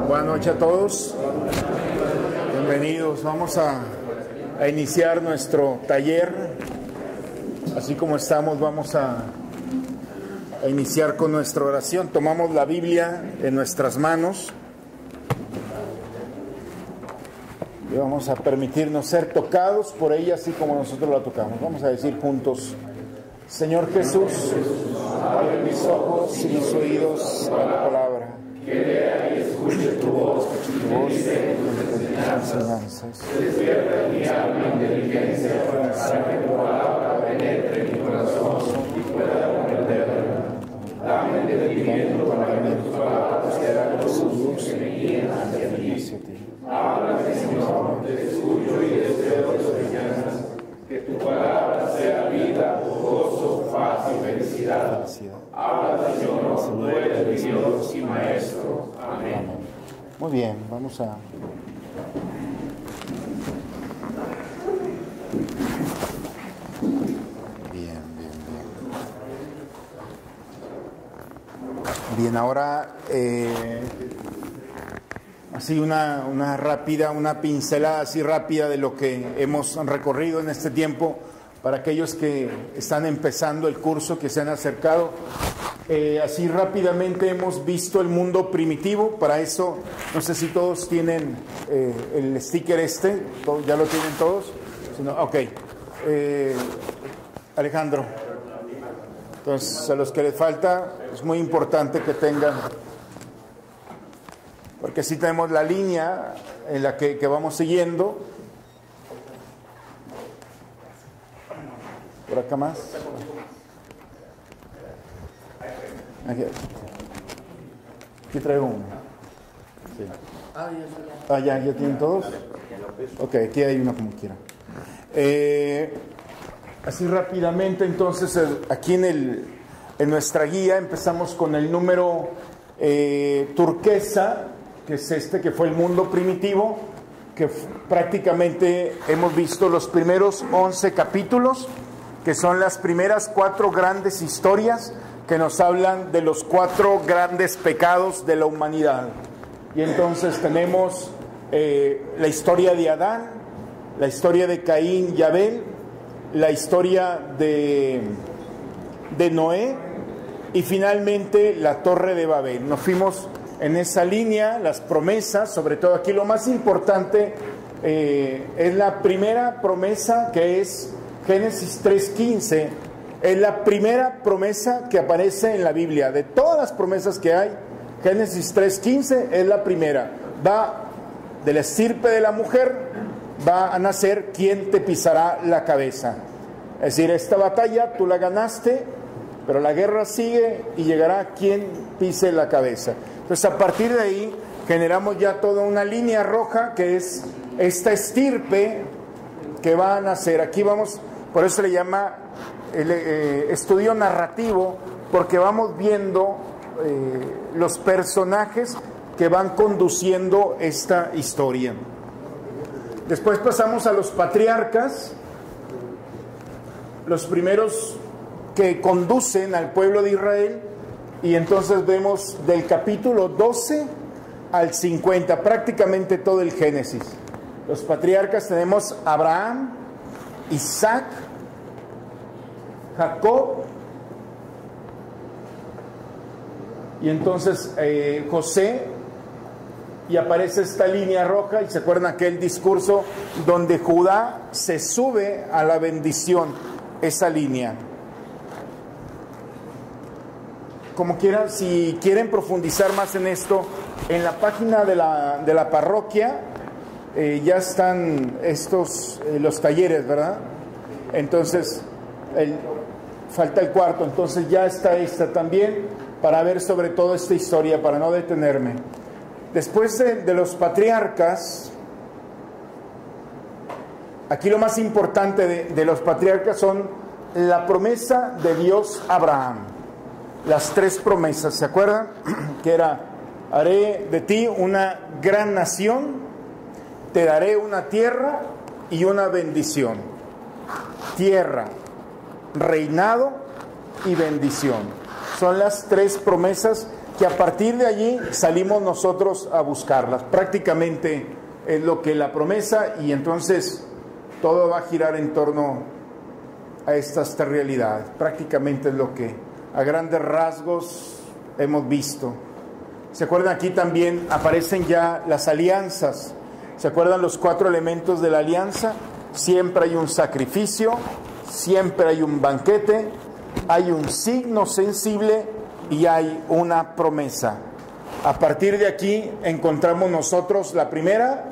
Buenas noches a todos, bienvenidos. Vamos a iniciar nuestro taller. Así como estamos, vamos a iniciar con nuestra oración. Tomamos la Biblia en nuestras manos y vamos a permitirnos ser tocados por ella así como nosotros la tocamos. Vamos a decir juntos: Señor Jesús, abre mis ojos y mis oídos a la palabra. Que lea y escuche tu voz, enseñanzas. Despierta mi alma inteligencia para que tu palabra penetre en mi corazón y pueda comprenderla. Dame entendimiento para que tus palabras sean luz que me guíen hacia ti. Háblame, Señor, te escucho y deseo tus enseñanzas. Que tu palabra sea vida, gozo, paz y felicidad. Habla, Señor, tú eres mi Dios y Maestro. Amén. Muy bien, vamos a... Bien, ahora así una rápida, una pincelada así rápida de lo que hemos recorrido en este tiempo para aquellos que están empezando el curso, que se han acercado. Así rápidamente hemos visto el mundo primitivo. Para eso, no sé si todos tienen el sticker ¿ya lo tienen todos? Si no, ok. Alejandro. Entonces, a los que les falta, es muy importante que tengan, porque así tenemos la línea en la que vamos siguiendo. Por acá más. Aquí traigo uno. Sí. ¿Ya tienen todos? Ok, aquí hay uno como quiera. Así rápidamente, entonces, aquí en nuestra guía empezamos con el número turquesa, que es que fue el mundo primitivo, que prácticamente hemos visto los primeros 11 capítulos, que son las primeras 4 grandes historias que nos hablan de los 4 grandes pecados de la humanidad. Y entonces tenemos la historia de Adán, la historia de Caín y Abel, la historia de Noé y finalmente la Torre de Babel. Nos fuimos en esa línea, las promesas, sobre todo aquí lo más importante es la primera promesa, que es Génesis 3:15. Es la primera promesa que aparece en la Biblia. De todas las promesas que hay, Génesis 3:15 es la primera. Va de la estirpe de la mujer, va a nacer quien te pisará la cabeza. Es decir, esta batalla tú la ganaste, pero la guerra sigue y llegará quien pise la cabeza. Entonces, a partir de ahí generamos ya toda una línea roja, que es esta estirpe que va a nacer. Aquí vamos, por eso le llama el estudio narrativo, porque vamos viendo los personajes que van conduciendo esta historia. Después pasamos a los patriarcas, los primeros que conducen al pueblo de Israel, y entonces vemos del capítulo 12 al 50, prácticamente todo el Génesis. Los patriarcas tenemos Abraham, Isaac, Jacob, y entonces José, y aparece esta línea roja, y se acuerdan aquel discurso donde Judá se sube a la bendición, esa línea. Como quieran, si quieren profundizar más en esto, en la página de la parroquia ya están los talleres, ¿verdad? Entonces, falta el cuarto, entonces ya está esta también, para ver sobre todo esta historia, para no detenerme. Después de los patriarcas, aquí lo más importante de los patriarcas son la promesa de Dios a Abraham. Las 3 promesas, ¿se acuerdan? Que era: haré de ti una gran nación, te daré una tierra y una bendición. Tierra, reinado y bendición. Son las 3 promesas que a partir de allí salimos nosotros a buscarlas. Prácticamente es lo que la promesa, y entonces todo va a girar en torno a estas 3 realidades. Prácticamente es lo que a grandes rasgos hemos visto. ¿Se acuerdan? Aquí también aparecen ya las alianzas. ¿Se acuerdan los 4 elementos de la alianza? Siempre hay un sacrificio, siempre hay un banquete, hay un signo sensible y hay una promesa. A partir de aquí encontramos nosotros la primera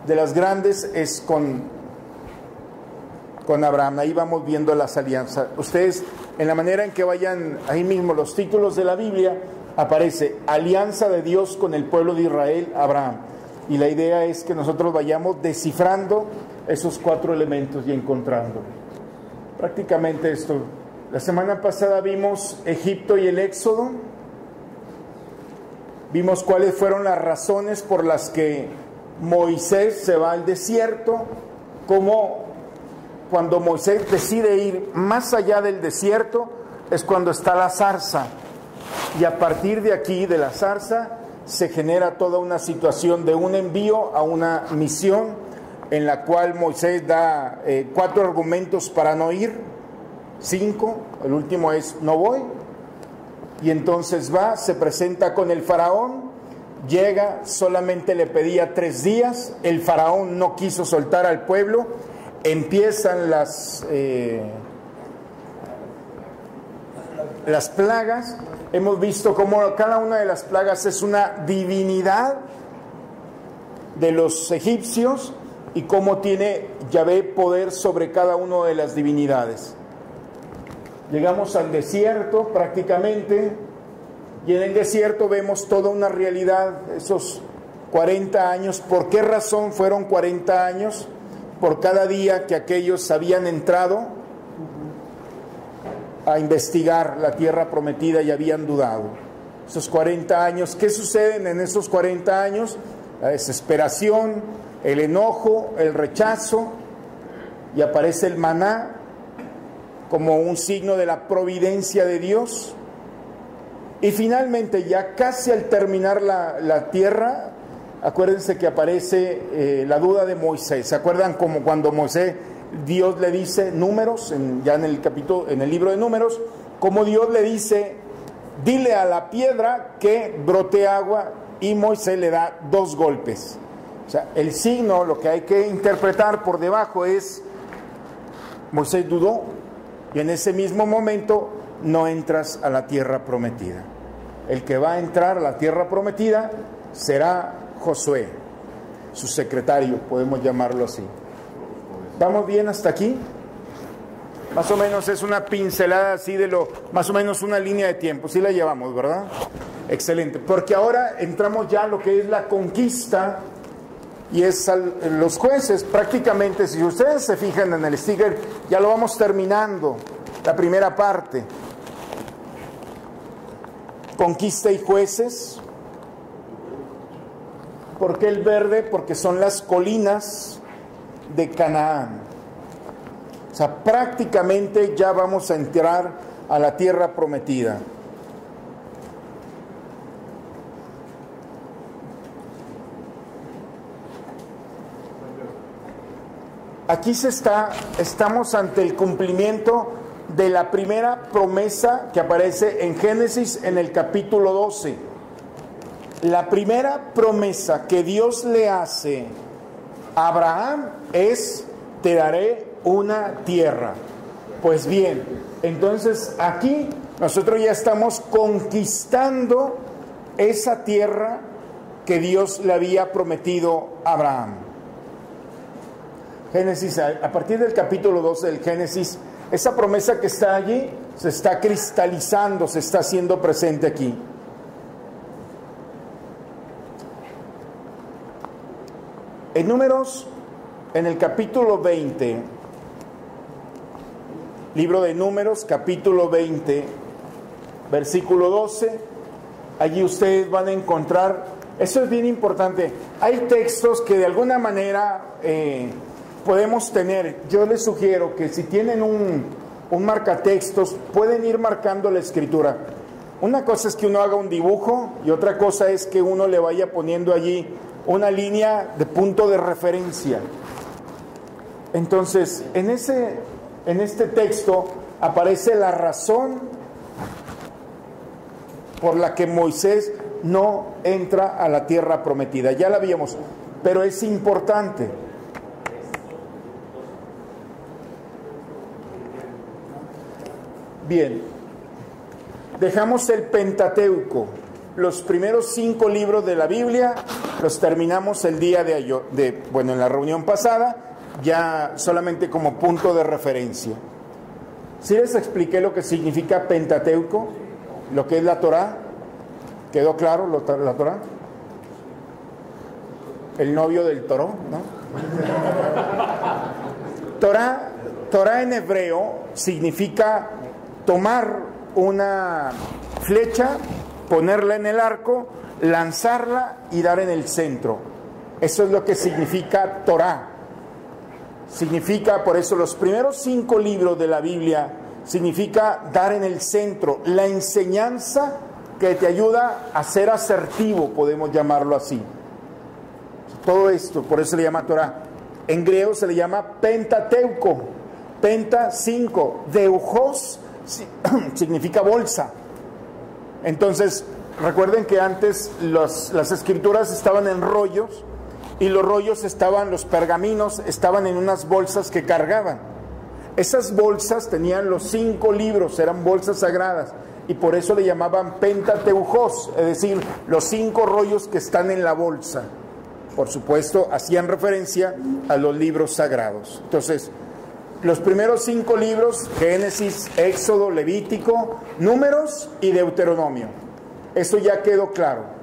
de las grandes es con Abraham. Ahí vamos viendo las alianzas. Ustedes, en la manera en que vayan ahí mismo los títulos de la Biblia, aparece alianza de Dios con el pueblo de Israel, Abraham. Y la idea es que nosotros vayamos descifrando esos 4 elementos y encontrándolos. Prácticamente esto. La semana pasada vimos Egipto y el Éxodo. Vimos cuáles fueron las razones por las que Moisés se va al desierto. Cómo cuando Moisés decide ir más allá del desierto es cuando está la zarza. Y a partir de aquí, de la zarza, se genera toda una situación de un envío a una misión en la cual Moisés da 4 argumentos para no ir, 5, el último es no voy, y entonces va, se presenta con el faraón, llega, solamente le pedía 3 días, el faraón no quiso soltar al pueblo, empiezan las plagas. Hemos visto cómo cada una de las plagas es una divinidad de los egipcios y cómo tiene Yahvé poder sobre cada una de las divinidades. Llegamos al desierto prácticamente, y en el desierto vemos toda una realidad, esos 40 años. ¿Por qué razón fueron 40 años? Por cada día que aquellos habían entrado a investigar la tierra prometida y habían dudado. Esos 40 años, ¿qué suceden en esos 40 años? La desesperación, el enojo, el rechazo, y aparece el maná como un signo de la providencia de Dios. Y finalmente, ya casi al terminar la tierra, acuérdense que aparece la duda de Moisés. ¿Se acuerdan como cuando Moisés, Dios le dice, Números, ya en el libro de Números, como Dios le dice, dile a la piedra que brote agua, y Moisés le da 2 golpes. O sea, el signo, lo que hay que interpretar por debajo es, Moisés dudó, y en ese mismo momento no entras a la tierra prometida. El que va a entrar a la tierra prometida será Josué, su secretario, podemos llamarlo así. ¿Vamos bien hasta aquí? Más o menos es una pincelada así de más o menos una línea de tiempo. Sí la llevamos, ¿verdad? Excelente. Porque ahora entramos ya a lo que es la conquista, y es los jueces. Prácticamente, si ustedes se fijan en el sticker, ya lo vamos terminando, la primera parte. Conquista y jueces. ¿Por qué el verde? Porque son las colinas de Canaán. O sea, prácticamente ya vamos a entrar a la tierra prometida. Aquí estamos ante el cumplimiento de la primera promesa que aparece en Génesis en el capítulo 12. La primera promesa que Dios le hace a Abraham es: te daré una tierra. Pues bien, entonces aquí nosotros ya estamos conquistando esa tierra que Dios le había prometido a Abraham. Génesis, a partir del capítulo 12 del Génesis, esa promesa que está allí se está cristalizando, se está haciendo presente aquí. En Números, en el capítulo 20, libro de Números, capítulo 20, versículo 12, allí ustedes van a encontrar, eso es bien importante, hay textos que de alguna manera podemos tener. Yo les sugiero que si tienen un marcatextos, pueden ir marcando la escritura. Una cosa es que uno haga un dibujo y otra cosa es que uno le vaya poniendo allí una línea de punto de referencia. Entonces, en este texto aparece la razón por la que Moisés no entra a la tierra prometida. Ya la vimos, pero es importante. Bien, dejamos el Pentateuco. Los primeros 5 libros de la Biblia los terminamos el día en la reunión pasada, ya solamente como punto de referencia. ¿Sí les expliqué lo que significa Pentateuco? Lo que es la Torá. ¿Quedó claro la Torá? El novio del toro, ¿no? Torá en hebreo significa tomar una flecha, ponerla en el arco, lanzarla y dar en el centro. Eso es lo que significa Torá. Significa, por eso los primeros 5 libros de la Biblia significa dar en el centro, la enseñanza que te ayuda a ser asertivo, podemos llamarlo así. Todo esto, por eso se le llama Torá. En griego se le llama Pentateuco. Penta, 5. Deuchos significa bolsa. Entonces, recuerden que antes las escrituras estaban en rollos, y los rollos los pergaminos estaban en unas bolsas que cargaban. Esas bolsas tenían los 5 libros, eran bolsas sagradas, y por eso le llamaban Pentateuchos, es decir, los 5 rollos que están en la bolsa. Por supuesto, hacían referencia a los libros sagrados. Entonces, los primeros 5 libros, Génesis, Éxodo, Levítico, Números y Deuteronomio. Eso ya quedó claro.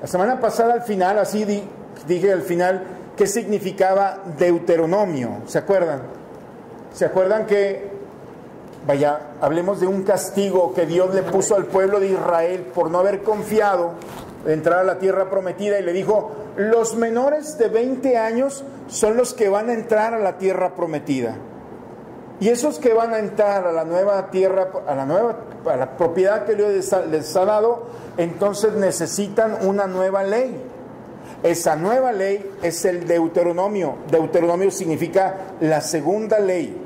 La semana pasada al final, así dije al final, ¿qué significaba Deuteronomio? ¿Se acuerdan? ¿Se acuerdan que, hablemos de un castigo que Dios le puso al pueblo de Israel por no haber confiado en entrar a la tierra prometida? Y le dijo, los menores de 20 años son los que van a entrar a la tierra prometida. Y esos que van a entrar a la nueva tierra, a la propiedad que Dios les ha dado, entonces necesitan una nueva ley. Esa nueva ley es el Deuteronomio. Deuteronomio significa la segunda ley.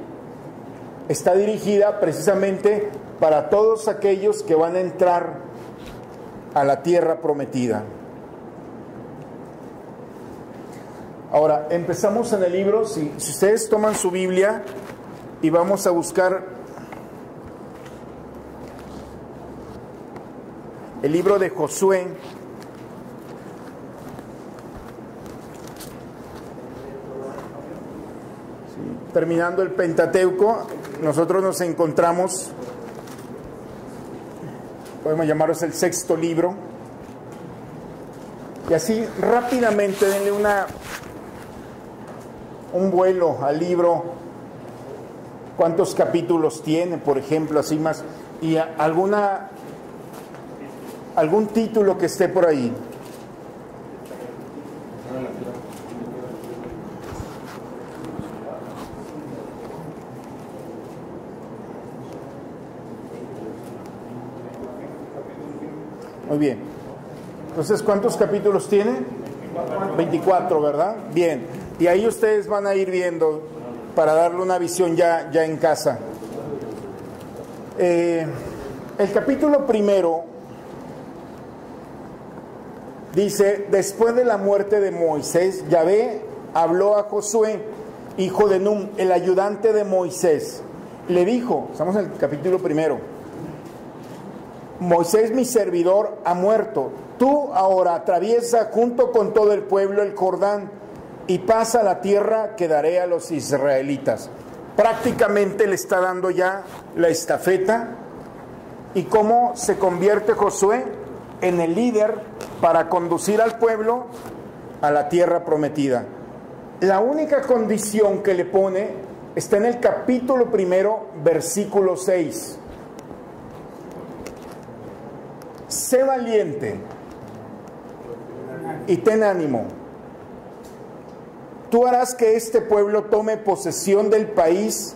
Está dirigida precisamente para todos aquellos que van a entrar a la tierra prometida. Ahora, empezamos en el libro, si ustedes toman su Biblia y vamos a buscar el libro de Josué. Terminando el Pentateuco, nosotros nos encontramos, podemos llamarlo el 6º libro, y así rápidamente denle un vuelo al libro, cuántos capítulos tiene, por ejemplo, así más, y algún título que esté por ahí. Muy bien. Entonces, ¿cuántos capítulos tiene? 24, ¿verdad? Bien. Y ahí ustedes van a ir viendo para darle una visión ya en casa. El capítulo 1 dice, después de la muerte de Moisés, Yahvé habló a Josué, hijo de Nun, el ayudante de Moisés. Le dijo, estamos en el capítulo 1, Moisés mi servidor ha muerto. Tú ahora atraviesa junto con todo el pueblo el Jordán y pasa a la tierra que daré a los israelitas. prácticamente le está dando ya la estafeta, y cómo se convierte Josué en el líder para conducir al pueblo a la tierra prometida. La única condición que le pone está en el capítulo 1, versículo 6. Sé valiente y ten ánimo. Tú harás que este pueblo tome posesión del país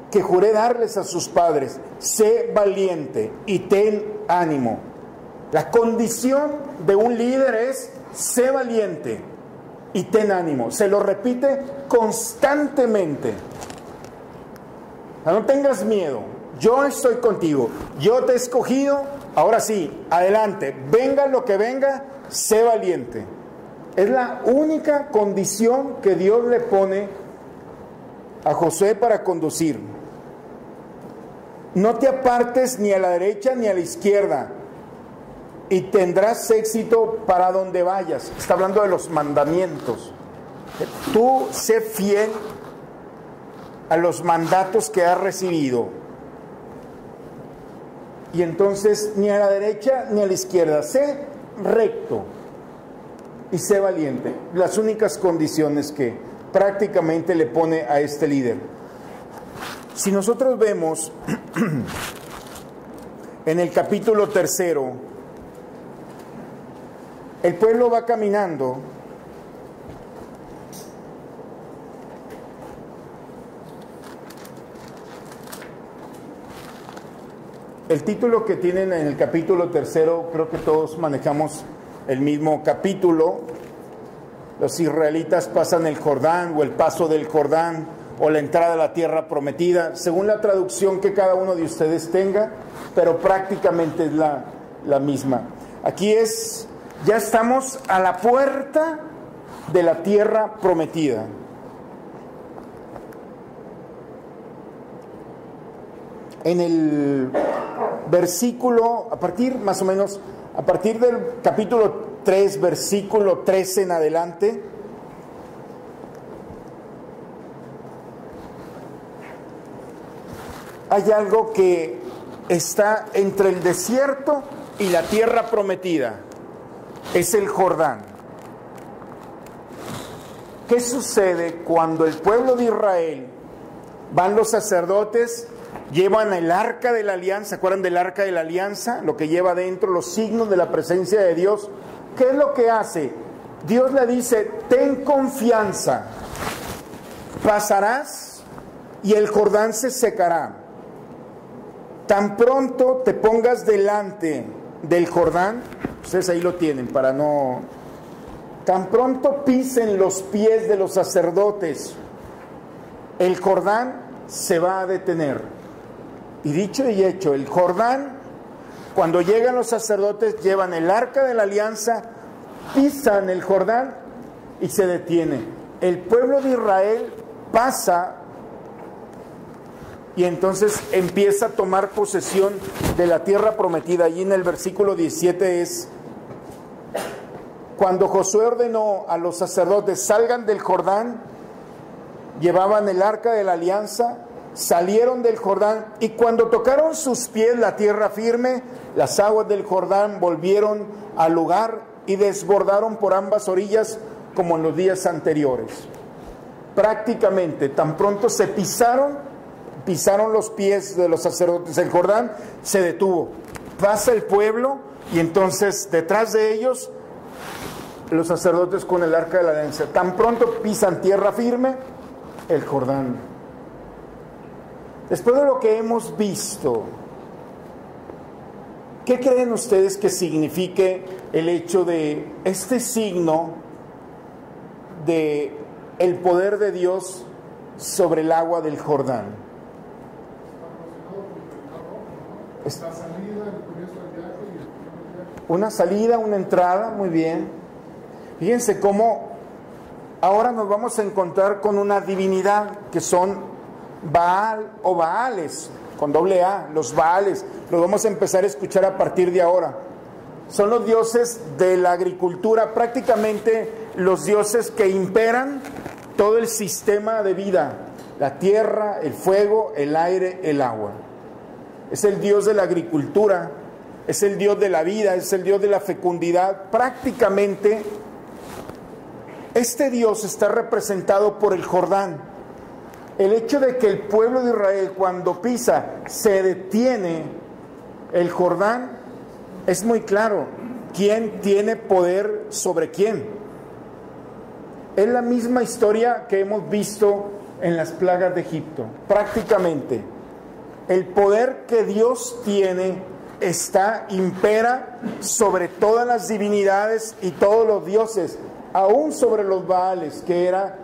que juré darles a sus padres. Sé valiente y ten ánimo. La condición de un líder es: sé valiente y ten ánimo. Se lo repite constantemente. No tengas miedo, yo estoy contigo, yo te he escogido, ahora sí, adelante, venga lo que venga, sé valiente. Es la única condición que Dios le pone a Josué para conducir. No te apartes ni a la derecha ni a la izquierda, y tendrás éxito para donde vayas. Está hablando de los mandamientos. Tú sé fiel a los mandatos que has recibido, y entonces ni a la derecha ni a la izquierda, sé recto y sé valiente. Las únicas condiciones que prácticamente le pone a este líder. Si nosotros vemos en el capítulo 3, el pueblo va caminando el título que tienen en el capítulo 3, creo que todos manejamos el mismo capítulo. Los israelitas pasan el Jordán, o el paso del Jordán, o la entrada a la tierra prometida, según la traducción que cada uno de ustedes tenga, pero prácticamente es la misma. Aquí ya estamos a la puerta de la tierra prometida. En el versículo, a partir del capítulo 3, versículo 13 en adelante, hay algo que está entre el desierto y la tierra prometida. Es el Jordán. ¿Qué sucede cuando el pueblo de Israel, van los sacerdotes, llevan el arca de la alianza? ¿Se acuerdan del arca de la alianza? Lo que lleva dentro, los signos de la presencia de Dios. ¿Qué es lo que hace? Dios le dice: ten confianza, pasarás y el Jordán se secará. Tan pronto te pongas delante del Jordán, ustedes ahí lo tienen para no... Tan pronto pisen los pies de los sacerdotes, el Jordán se va a detener. Y dicho y hecho, el Jordán, cuando llegan los sacerdotes, llevan el arca de la alianza, pisan el Jordán y se detiene. El pueblo de Israel pasa y entonces empieza a tomar posesión de la tierra prometida. Allí en el versículo 17 es: cuando Josué ordenó a los sacerdotes salgan del Jordán, llevaban el arca de la alianza, salieron del Jordán, y cuando tocaron sus pies la tierra firme, las aguas del Jordán volvieron al lugar y desbordaron por ambas orillas como en los días anteriores. Prácticamente, tan pronto se pisaron los pies de los sacerdotes, el Jordán se detuvo. Pasa el pueblo y entonces detrás de ellos los sacerdotes con el arca de la alianza. Tan pronto pisan tierra firme, el Jordán. Después de lo que hemos visto, ¿qué creen ustedes que signifique el hecho de este signo de el poder de Dios sobre el agua del Jordán? Una salida, una entrada, muy bien. Fíjense cómo ahora nos vamos a encontrar con una divinidad que son Baal o Baales, con doble A, los Baales. Los vamos a empezar a escuchar a partir de ahora. Son los dioses de la agricultura, prácticamente los dioses que imperan todo el sistema de vida. la tierra, el fuego, el aire, el agua. Es el Dios de la agricultura, es el Dios de la vida, es el Dios de la fecundidad. Prácticamente, este Dios está representado por el Jordán. El hecho de que el pueblo de Israel, cuando pisa, se detiene el Jordán, es muy claro. ¿Quién tiene poder sobre quién? Es la misma historia que hemos visto en las plagas de Egipto. Prácticamente, el poder que Dios tiene impera sobre todas las divinidades y todos los dioses, aún sobre los Baales, que eran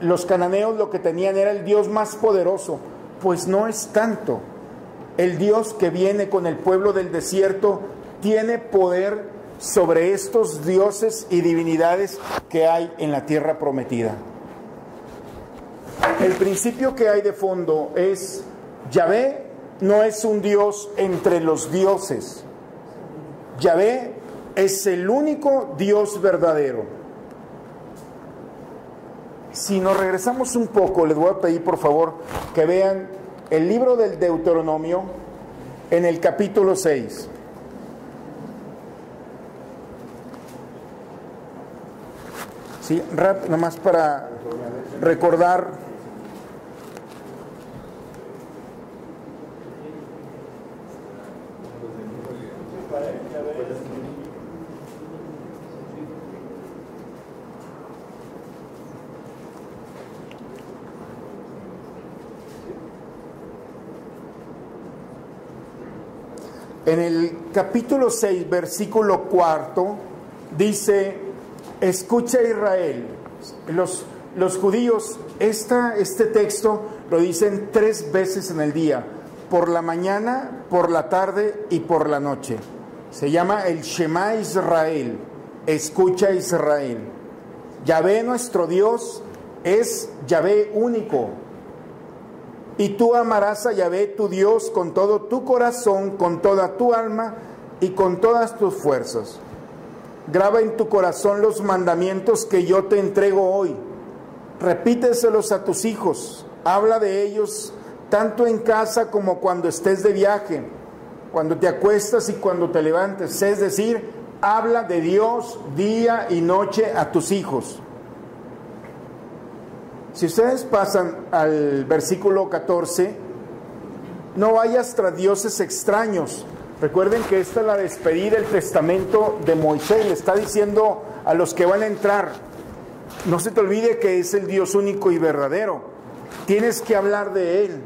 los cananeos. Lo que tenían era el Dios más poderoso. Pues no es tanto. El Dios que viene con el pueblo del desierto tiene poder sobre estos dioses y divinidades que hay en la tierra prometida. El principio que hay de fondo es: Yahvé no es un Dios entre los dioses. Yahvé es el único Dios verdadero. Si nos regresamos un poco, les voy a pedir por favor que vean el libro del Deuteronomio en el capítulo 6. Sí, nomás para recordar. En el capítulo 6, versículo 4, dice: escucha Israel. Los judíos, este texto lo dicen 3 veces en el día: por la mañana, por la tarde y por la noche. Se llama el Shema Israel, escucha Israel. Yahvé nuestro Dios es Yahvé único. Y tú amarás a Yahvé tu Dios con todo tu corazón, con toda tu alma y con todas tus fuerzas. Graba en tu corazón los mandamientos que yo te entrego hoy. Repíteselos a tus hijos. Habla de ellos tanto en casa como cuando estés de viaje, cuando te acuestas y cuando te levantes. Es decir, habla de Dios día y noche a tus hijos. Si ustedes pasan al versículo 14, no vayas tras dioses extraños. Recuerden que esta es la despedida del testamento de Moisés. Le está diciendo a los que van a entrar: no se te olvide que es el Dios único y verdadero. Tienes que hablar de Él.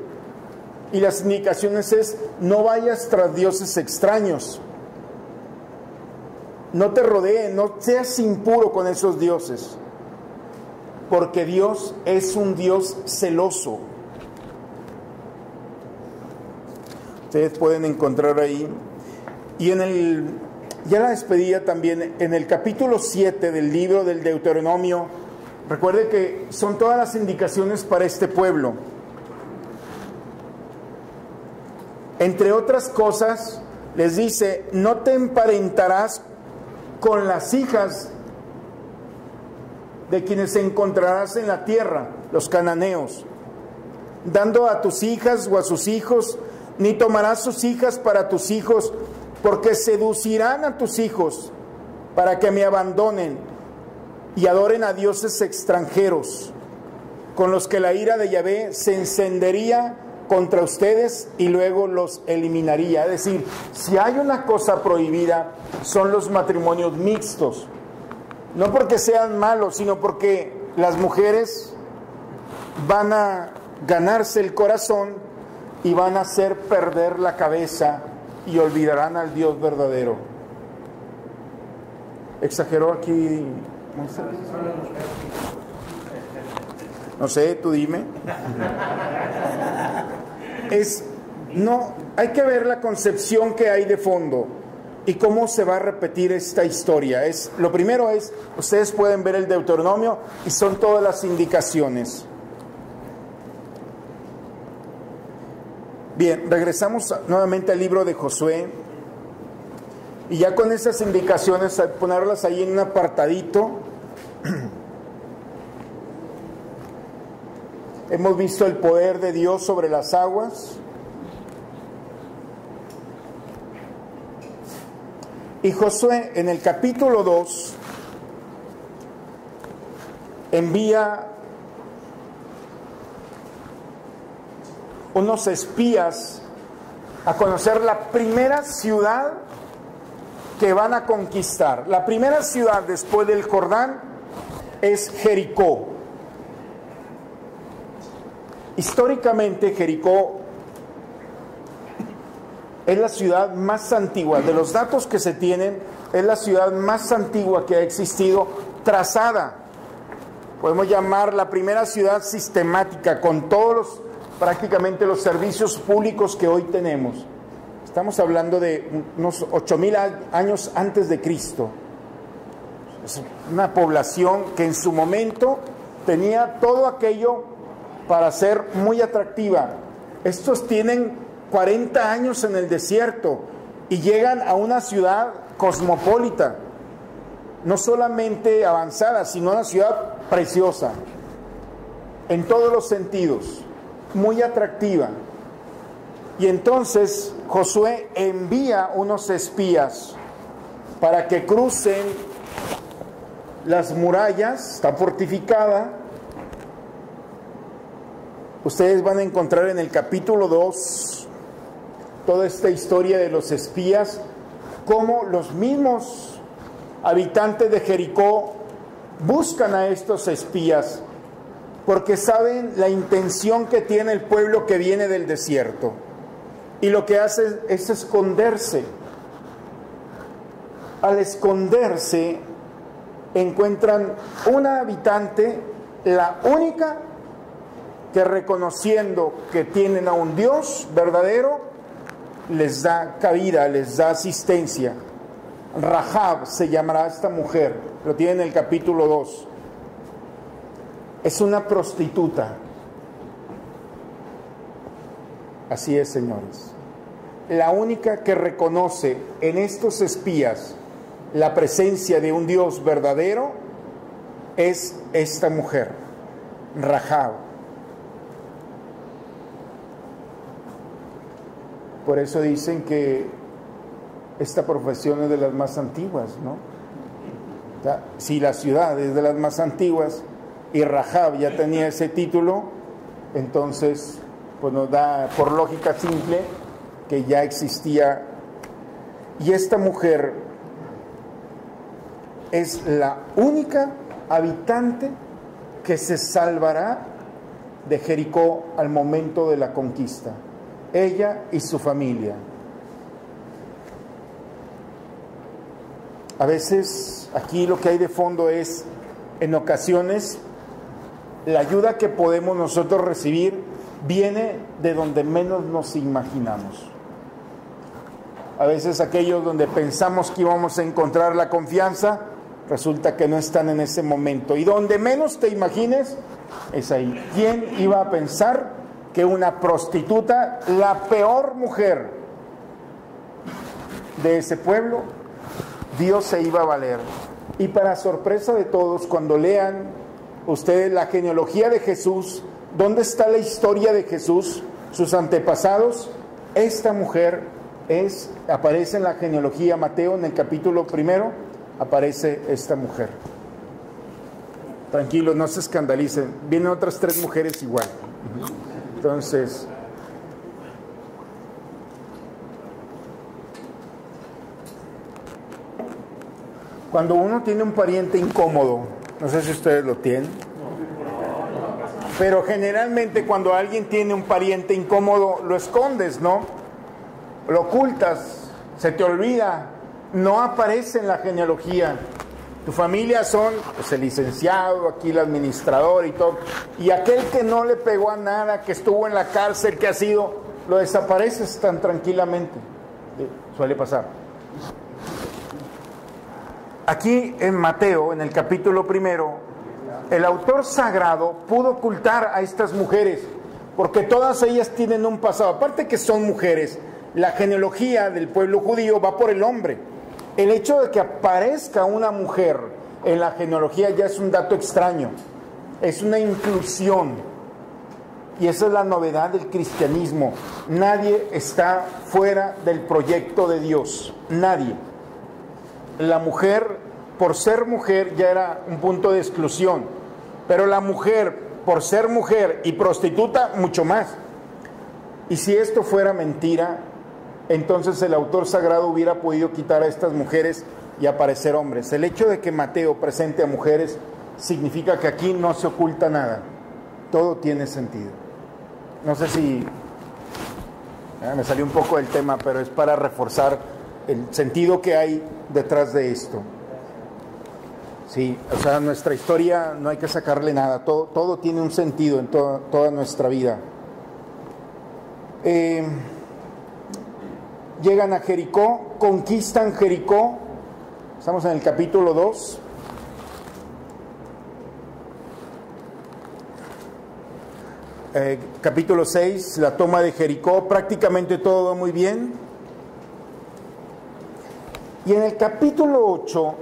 Y las indicaciones es: no vayas tras dioses extraños. No te rodeen, no seas impuro con esos dioses. Porque Dios es un Dios celoso. Ustedes pueden encontrar ahí. Y ya la despedida también, en el capítulo 7 del libro del Deuteronomio, recuerde que son todas las indicaciones para este pueblo. Entre otras cosas, les dice: no te emparentarás con las hijas de quienes encontrarás en la tierra, los cananeos, dando a tus hijas o a sus hijos, ni tomarás sus hijas para tus hijos, porque seducirán a tus hijos para que me abandonen y adoren a dioses extranjeros, con los que la ira de Yahvé se encendería contra ustedes y luego los eliminaría. Es decir, si hay una cosa prohibida, son los matrimonios mixtos. No porque sean malos, sino porque las mujeres van a ganarse el corazón y van a hacer perder la cabeza y olvidarán al Dios verdadero. ¿Exageró aquí? No sé, tú dime. Hay que ver la concepción que hay de fondo y cómo se va a repetir esta historia. Lo primero es, ustedes pueden ver el Deuteronomio y son todas las indicaciones. Bien, regresamos nuevamente al libro de Josué. Y ya con esas indicaciones, ponerlas ahí en un apartadito. hemos visto el poder de Dios sobre las aguas. Y Josué en el capítulo 2 envía unos espías a conocer la primera ciudad que van a conquistar. La primera ciudad después del Jordán es Jericó. Históricamente Jericó es la ciudad más antigua, de los datos que se tienen, es la ciudad más antigua que ha existido, trazada. Podemos llamar la primera ciudad sistemática, con todos prácticamente los servicios públicos que hoy tenemos. Estamos hablando de unos 8,000 años antes de Cristo. Es una población que en su momento tenía todo aquello para ser muy atractiva. Estos tienen 40 años en el desierto y llegan a una ciudad cosmopolita, no solamente avanzada, sino una ciudad preciosa, en todos los sentidos, muy atractiva. Y entonces Josué envía unos espías para que crucen las murallas, está fortificada. Ustedes van a encontrar en el capítulo 2 toda esta historia de los espías, cómo los mismos habitantes de Jericó buscan a estos espías, porque saben la intención que tiene el pueblo que viene del desierto. Y lo que hace es esconderse. Al esconderse, encuentran una habitante, la única, que reconociendo que tienen a un Dios verdadero, les da cabida, les da asistencia. Rahab se llamará esta mujer, lo tiene en el capítulo 2. Es una prostituta. Así es, señores. La única que reconoce en estos espías la presencia de un Dios verdadero es esta mujer, Rahab. Por eso dicen que esta profesión es de las más antiguas, ¿no? O sea, si la ciudad es de las más antiguas y Rahab ya tenía ese título, entonces pues nos da por lógica simple que ya existía. Y esta mujer es la única habitante que se salvará de Jericó al momento de la conquista, ella y su familia. A veces aquí lo que hay de fondo es, en ocasiones, la ayuda que podemos nosotros recibir viene de donde menos nos imaginamos. A veces aquellos donde pensamos que íbamos a encontrar la confianza, resulta que no están en ese momento. Y donde menos te imagines, es ahí. ¿Quién iba a pensar que una prostituta, la peor mujer de ese pueblo, Dios se iba a valer? Y para sorpresa de todos, cuando lean ustedes la genealogía de Jesús, ¿dónde está la historia de Jesús? Sus antepasados, esta mujer aparece en la genealogía Mateo, en el capítulo 1, aparece esta mujer. Tranquilos, no se escandalicen, vienen otras 3 mujeres igual. Entonces, cuando uno tiene un pariente incómodo, no sé si ustedes lo tienen, pero generalmente cuando alguien tiene un pariente incómodo, lo escondes, ¿no? Lo ocultas, se te olvida, no aparece en la genealogía. Tu familia son pues, el licenciado, aquí el administrador y todo, y aquel que no le pegó a nada, que estuvo en la cárcel, que ha sido, lo desapareces tan tranquilamente. Suele pasar. Aquí en Mateo, en el capítulo 1, el autor sagrado pudo ocultar a estas mujeres, porque todas ellas tienen un pasado. Aparte que son mujeres, la genealogía del pueblo judío va por el hombre. El hecho de que aparezca una mujer en la genealogía ya es un dato extraño, es una inclusión. Y esa es la novedad del cristianismo. Nadie está fuera del proyecto de Dios. Nadie. La mujer, por ser mujer, ya era un punto de exclusión. Pero la mujer, por ser mujer y prostituta, mucho más. Y si esto fuera mentira, entonces el autor sagrado hubiera podido quitar a estas mujeres y aparecer hombres. El hecho de que Mateo presente a mujeres significa que aquí no se oculta nada. Todo tiene sentido. No sé si me salió un poco del tema, pero es para reforzar el sentido que hay detrás de esto. Sí, o sea, nuestra historia no hay que sacarle nada, todo tiene un sentido en toda nuestra vida. Llegan a Jericó, conquistan Jericó, estamos en el capítulo 2. Capítulo 6, la toma de Jericó, prácticamente todo va muy bien. Y en el capítulo 8,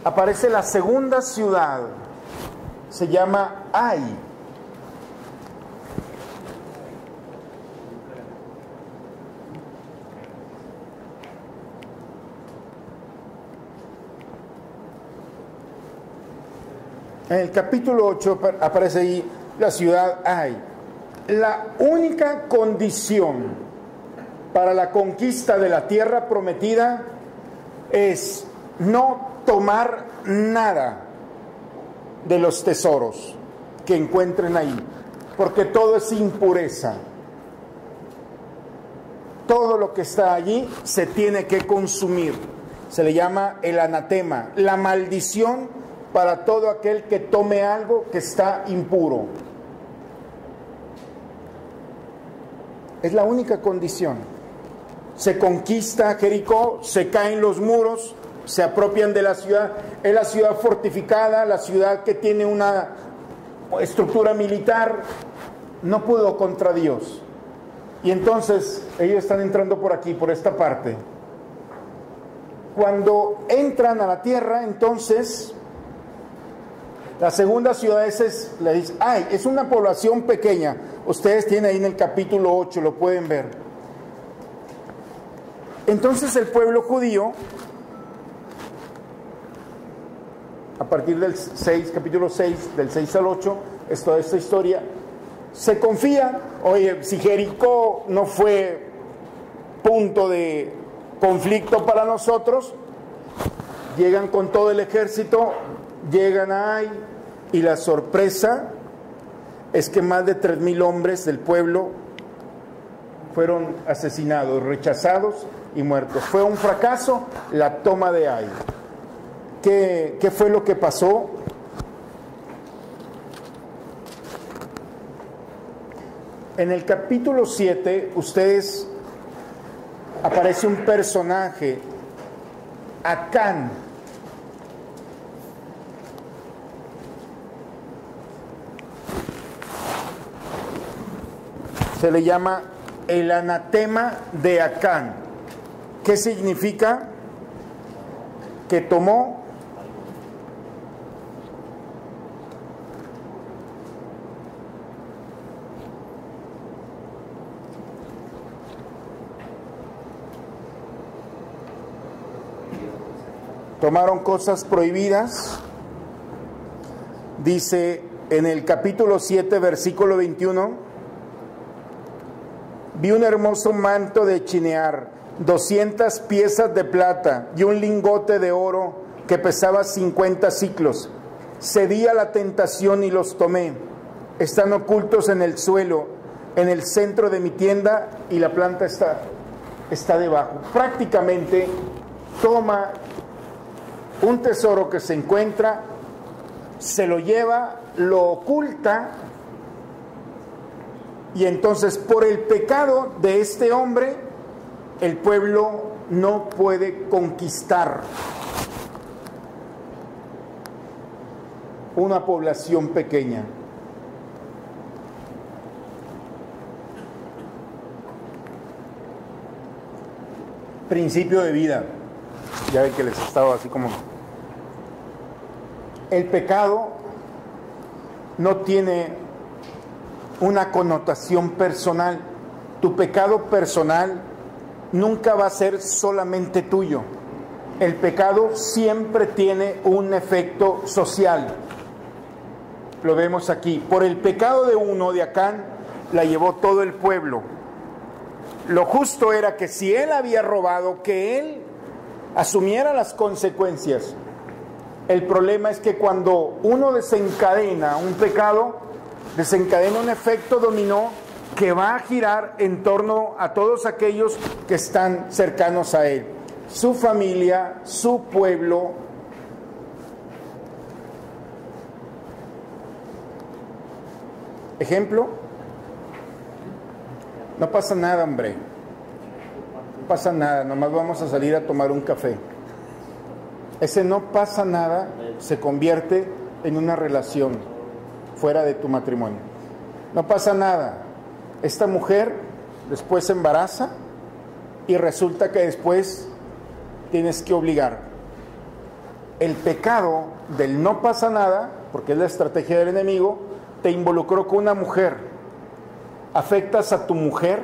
aparece la segunda ciudad, se llama Ai. En el capítulo 8 aparece ahí la ciudad Ai. La única condición para la conquista de la tierra prometida es no tomar nada de los tesoros que encuentren ahí, porque todo es impureza. Todo lo que está allí se tiene que consumir. Se le llama el anatema, la maldición para todo aquel que tome algo que está impuro. Es la única condición. Se conquista Jericó, se caen los muros, se apropian de la ciudad. Es la ciudad fortificada, la ciudad que tiene una estructura militar. No pudo contra Dios. Y entonces ellos están entrando por aquí, por esta parte. Cuando entran a la tierra, entonces la segunda ciudad le dice, ay, es una población pequeña. Ustedes tienen ahí en el capítulo 8, lo pueden ver. Entonces el pueblo judío, a partir del 6, capítulo 6, del 6 al 8, es toda esta historia, se confía. Oye, si Jericó no fue punto de conflicto para nosotros, llegan con todo el ejército, llegan a Ai, y la sorpresa es que más de 3,000 hombres del pueblo fueron asesinados, rechazados y muertos. Fue un fracaso la toma de Ai. ¿Qué fue lo que pasó? En el capítulo 7, ustedes aparece un personaje, Acán. Se le llama el anatema de Acán. ¿Qué significa? Que tomó tomaron cosas prohibidas. Dice en el capítulo 7, versículo 21, vi un hermoso manto de chinear, 200 piezas de plata y un lingote de oro que pesaba 50 siclos. Cedí a la tentación y los tomé. Están ocultos en el suelo, en el centro de mi tienda, y la planta está debajo. Prácticamente toma un tesoro que se encuentra, se lo lleva, lo oculta, y entonces por el pecado de este hombre, el pueblo no puede conquistar una población pequeña. Principio de vida. Ya ven que les estaba así como El pecado no tiene una connotación personal. Tu pecado personal nunca va a ser solamente tuyo. El pecado siempre tiene un efecto social. Lo vemos aquí. Por el pecado de uno, de Acán, la llevó todo el pueblo. Lo justo era que si él había robado, que él asumiera las consecuencias. El problema es que cuando uno desencadena un pecado, desencadena un efecto dominó que va a girar en torno a todos aquellos que están cercanos a él. Su familia, su pueblo. Ejemplo, no pasa nada, hombre. No pasa nada, nomás vamos a salir a tomar un café. Ese no pasa nada se convierte en una relación fuera de tu matrimonio. No pasa nada. Esta mujer después se embaraza y resulta que después tienes que obligar. El pecado del no pasa nada, porque es la estrategia del enemigo, te involucró con una mujer. Afectas a tu mujer,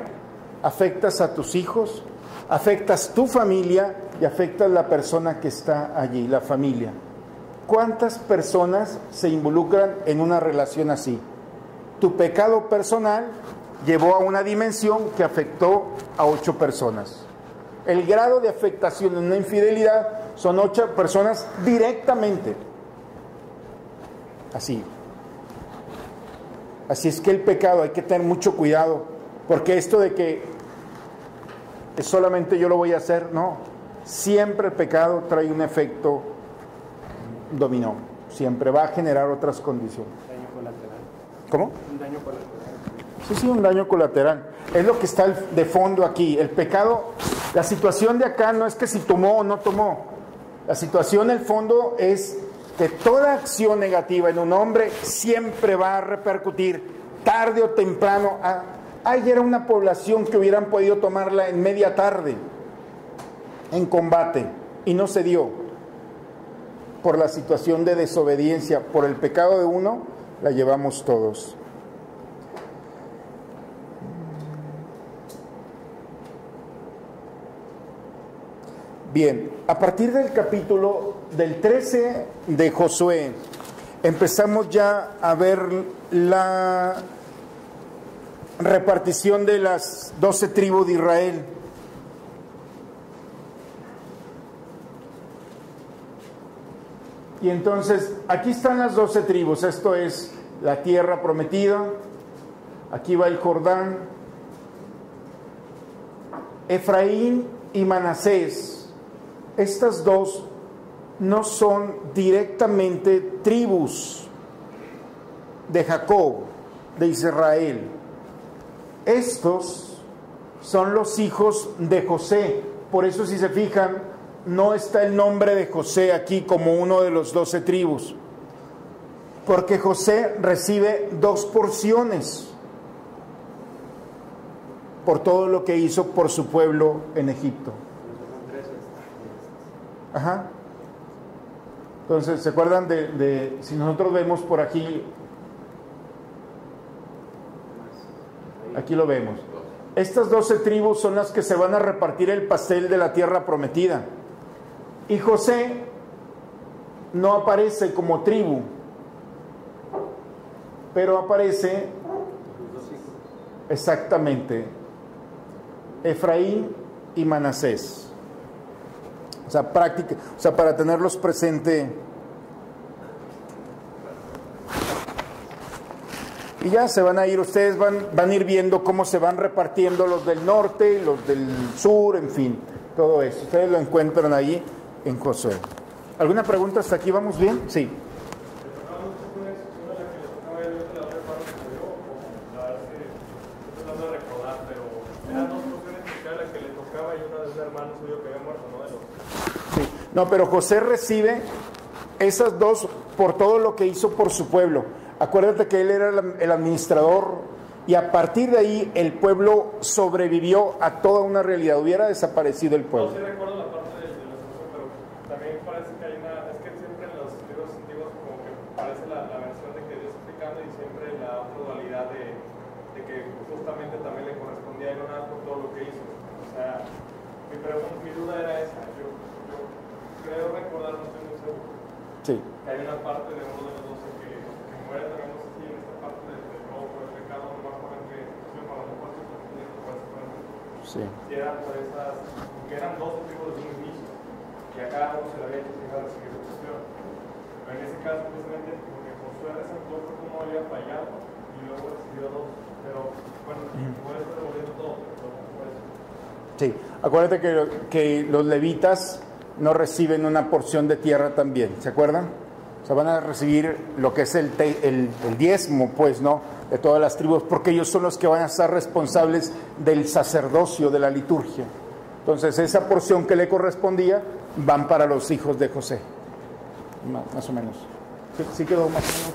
afectas a tus hijos, afectas tu familia y afectas a la persona que está allí, la familia. ¿Cuántas personas se involucran en una relación así? Tu pecado personal llevó a una dimensión que afectó a 8 personas. El grado de afectación en una infidelidad son 8 personas directamente. Así. Así es que el pecado hay que tener mucho cuidado, porque esto de que solamente yo lo voy a hacer, no. Siempre el pecado trae un efecto dominó. Siempre va a generar otras condiciones. ¿Daño colateral? ¿Cómo? Un daño colateral. Sí, un daño colateral. Es lo que está de fondo aquí. El pecado, la situación de acá no es que si tomó o no tomó. La situación, el fondo, es que toda acción negativa en un hombre siempre va a repercutir tarde o temprano. Ahí era una población que hubieran podido tomarla en media tarde, en combate, y no se dio. Por la situación de desobediencia, por el pecado de uno, la llevamos todos. Bien, a partir del capítulo del 13 de Josué, empezamos ya a ver la repartición de las 12 tribus de Israel. Y entonces, aquí están las 12 tribus, esto es la tierra prometida, aquí va el Jordán, Efraín y Manasés. Estas dos no son directamente tribus de Jacob, de Israel. Estos son los hijos de José. Por eso, si se fijan, no está el nombre de José aquí como uno de los 12 tribus. Porque José recibe 2 porciones por todo lo que hizo por su pueblo en Egipto. Ajá. Entonces, ¿se acuerdan de si nosotros vemos por aquí? Aquí lo vemos. Estas 12 tribus son las que se van a repartir el pastel de la tierra prometida. Y José no aparece como tribu, pero aparece exactamente Efraín y Manasés. O sea, para tenerlos presente. Y ya se van a ir, ustedes van a ir viendo cómo se van repartiendo los del norte, los del sur, en fin, todo eso. Ustedes lo encuentran ahí en Josué. ¿Alguna pregunta hasta aquí? ¿Vamos bien? Sí. No, pero José recibe esas 2 por todo lo que hizo por su pueblo. Acuérdate que él era el administrador y a partir de ahí el pueblo sobrevivió a toda una realidad. Hubiera desaparecido el pueblo. No, sí recuerdo la parte de la situación, pero también parece que hay una... Es que siempre en los libros antiguos como por todo lo que hizo. O sea, mi duda era esa. Yo creo recordar, no estoy muy seguro, Sí. que hay una parte de uno de los 12 que muere también, no sé si en esta parte del robo por el pecado, no me acuerdo en qué, para lo mejor estoy confundiendo por eso, Sí. si eran por esas, que eran 12 tribus de un inicio, y a cada uno se le había hecho fijar la civilización. Pero en ese caso, precisamente, porque Josué resaltó cómo había fallado y luego recibió 2. Pero bueno, puede estar devolviendo todo, pero no por eso. Sí, acuérdate que los levitas no reciben una porción de tierra también, ¿se acuerdan? O sea, van a recibir lo que es el diezmo, pues, ¿no? De todas las tribus, porque ellos son los que van a estar responsables del sacerdocio, de la liturgia. Entonces, esa porción que le correspondía van para los hijos de José, más o menos. ¿Sí quedó más o menos?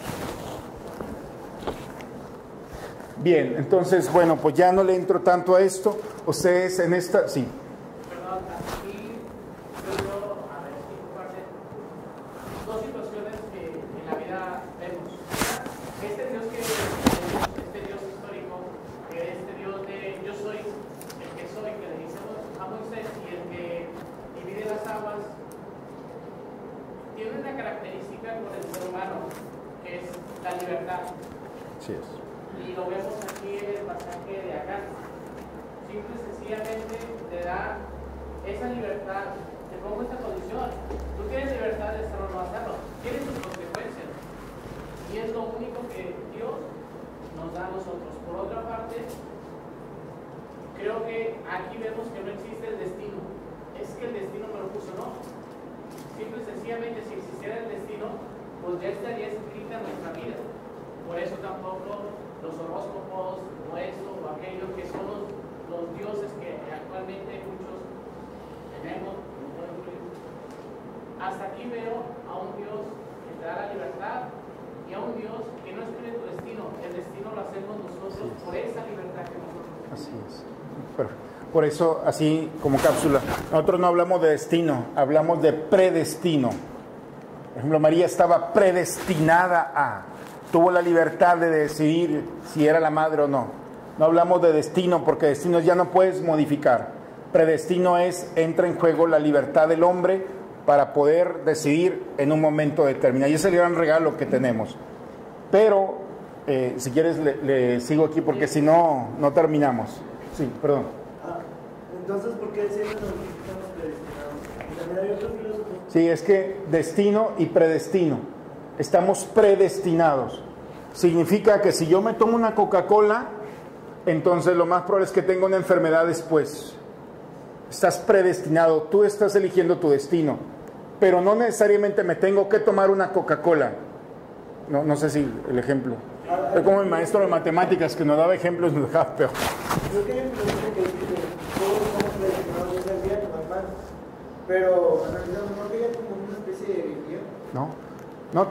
Bien, entonces, bueno, pues ya no le entro tanto a esto. Ustedes en esta, sí. Perdón, aquí yo veo, a ver, dos situaciones que en la vida vemos. Este Dios que tenemos, este Dios histórico, este Dios de yo soy el que soy, que le dice a Moisés, y el que divide las aguas, tiene una característica con el ser humano, que es la libertad. Así es. Y lo vemos aquí en el pasaje de acá. Simple y sencillamente te da esa libertad. Te pongo esta condición. Tú tienes libertad de hacerlo o no hacerlo. Tienes sus consecuencias. Y es lo único que Dios nos da a nosotros. Por otra parte, creo que aquí vemos que no existe el destino. Es que el destino me lo puso, ¿no? Simple y sencillamente, si existiera el destino, pues ya estaría escrita en nuestra vida. Por eso tampoco los horóscopos o esto o aquello que son los dioses que actualmente muchos tenemos. Hasta aquí veo a un Dios que te da la libertad y a un Dios que no escribe tu destino. El destino lo hacemos nosotros por esa libertad que nosotros tenemos. Así es. Por eso, así como cápsula, nosotros no hablamos de destino, hablamos de predestino. Por ejemplo, María estaba predestinada a... tuvo la libertad de decidir si era la madre o no. No hablamos de destino, porque destino ya no puedes modificar. Predestino entra en juego la libertad del hombre para poder decidir en un momento determinado. Y ese es el gran regalo que tenemos. Pero, si quieres, le sigo aquí, porque si no, no terminamos. Sí, perdón. Entonces, ¿por qué siempre nos estamos predestinados? Y también hay otro filósofo. Sí, es que destino y predestino. Estamos predestinados. Significa que si yo me tomo una Coca-Cola, entonces lo más probable es que tenga una enfermedad después. Estás predestinado, tú estás eligiendo tu destino, pero no necesariamente me tengo que tomar una Coca-Cola. No sé si el ejemplo. Es como mi maestro de matemáticas que nos daba ejemplos, nos dejaba peor. Creo que hay un filósofo que dice que todos somos predestinados a ser bien, normal, pero en realidad no quería como una especie de guía. No,